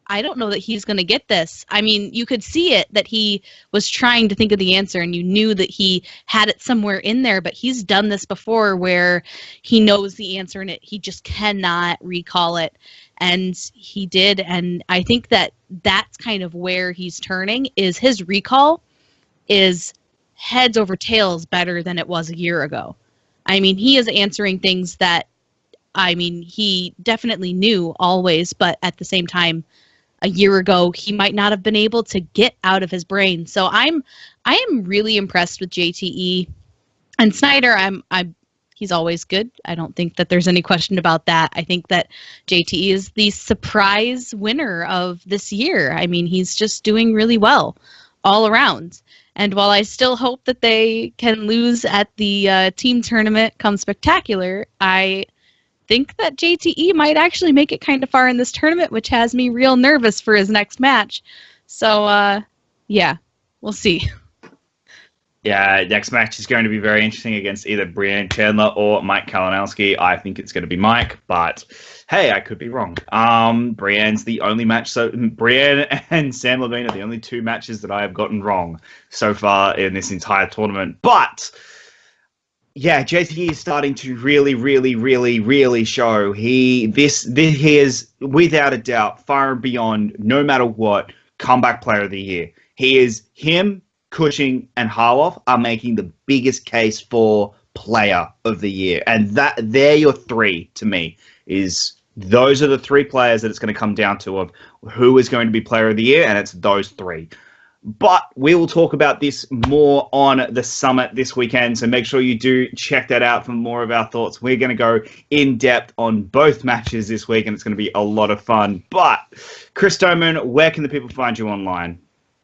I don't know that he's going to get this. I mean, you could see it that he was trying to think of the answer, and you knew that he had it somewhere in there, but he's done this before where he knows the answer and he just cannot recall it. And he did, and I think that that's kind of where he's turning, is his recall is heads over tails better than it was a year ago. I mean, he is answering things that, I mean, he definitely knew always, but at the same time, a year ago, he might not have been able to get out of his brain. So I am really impressed with JTE and Sneider. He's always good. I don't think that there's any question about that. I think that JTE is the surprise winner of this year. I mean, he's just doing really well all around. And while I still hope that they can lose at the team tournament come Spectacular, I think that JTE might actually make it kind of far in this tournament, which has me real nervous for his next match. So, yeah, we'll see. Yeah, next match is going to be very interesting against either Brian Chandler or Mike Kalinowski. I think it's going to be Mike, but hey, I could be wrong. Brian's the only match. So Brian and Sam Levine are the only two matches that I have gotten wrong so far in this entire tournament. But yeah, JTE is starting to really show he is without a doubt far and beyond, no matter what, comeback player of the year. He is him. Cushing and Harloff are making the biggest case for player of the year. And that they're your three to me. Those are the three players that it's going to come down to of who is going to be player of the year, and it's those three. But we will talk about this more on the summit this weekend, so make sure you do check that out for more of our thoughts. We're going to go in depth on both matches this week, and it's going to be a lot of fun. But Chris Doman, where can the people find you online?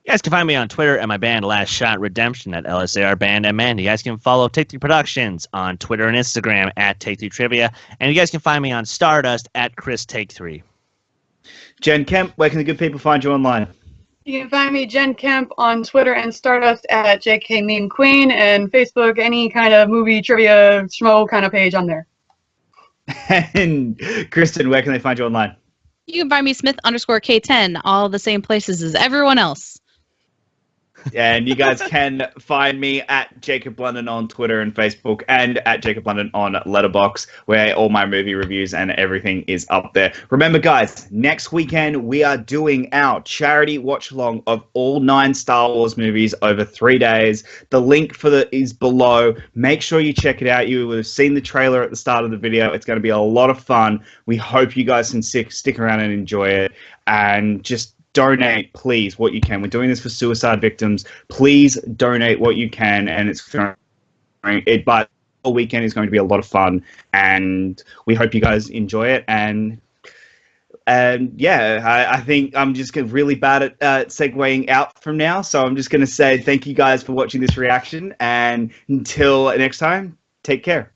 You guys can find me on Twitter at my band Last Shot Redemption at LSAR Band MN. You guys can follow Take 3 Productions on Twitter and Instagram at Take 3 Trivia. And you guys can find me on Stardust at Chris Take 3. Jen Kemp, where can the good people find you online? You can find me, Jen Kemp, on Twitter and Stardust at JK Meme Queen, and Facebook, any kind of movie trivia schmo kind of page on there. And Kristen, where can they find you online? You can find me Smith_K10, all the same places as everyone else. And you guys can find me at Jacob London on Twitter and Facebook, and at Jacob London on Letterboxd, where all my movie reviews and everything is up there. Remember, guys, next weekend we are doing our charity watch-along of all 9 Star Wars movies over 3 days. The link is below. Make sure you check it out. You will have seen the trailer at the start of the video. It's going to be a lot of fun. We hope you guys can stick around and enjoy it. And just donate, please, what you can. We're doing this for suicide victims. Please donate what you can, and but all weekend is going to be a lot of fun, and we hope you guys enjoy it. And yeah, I think I'm just really bad at segueing out from now, so I'm just going to say thank you guys for watching this reaction, and until next time, take care.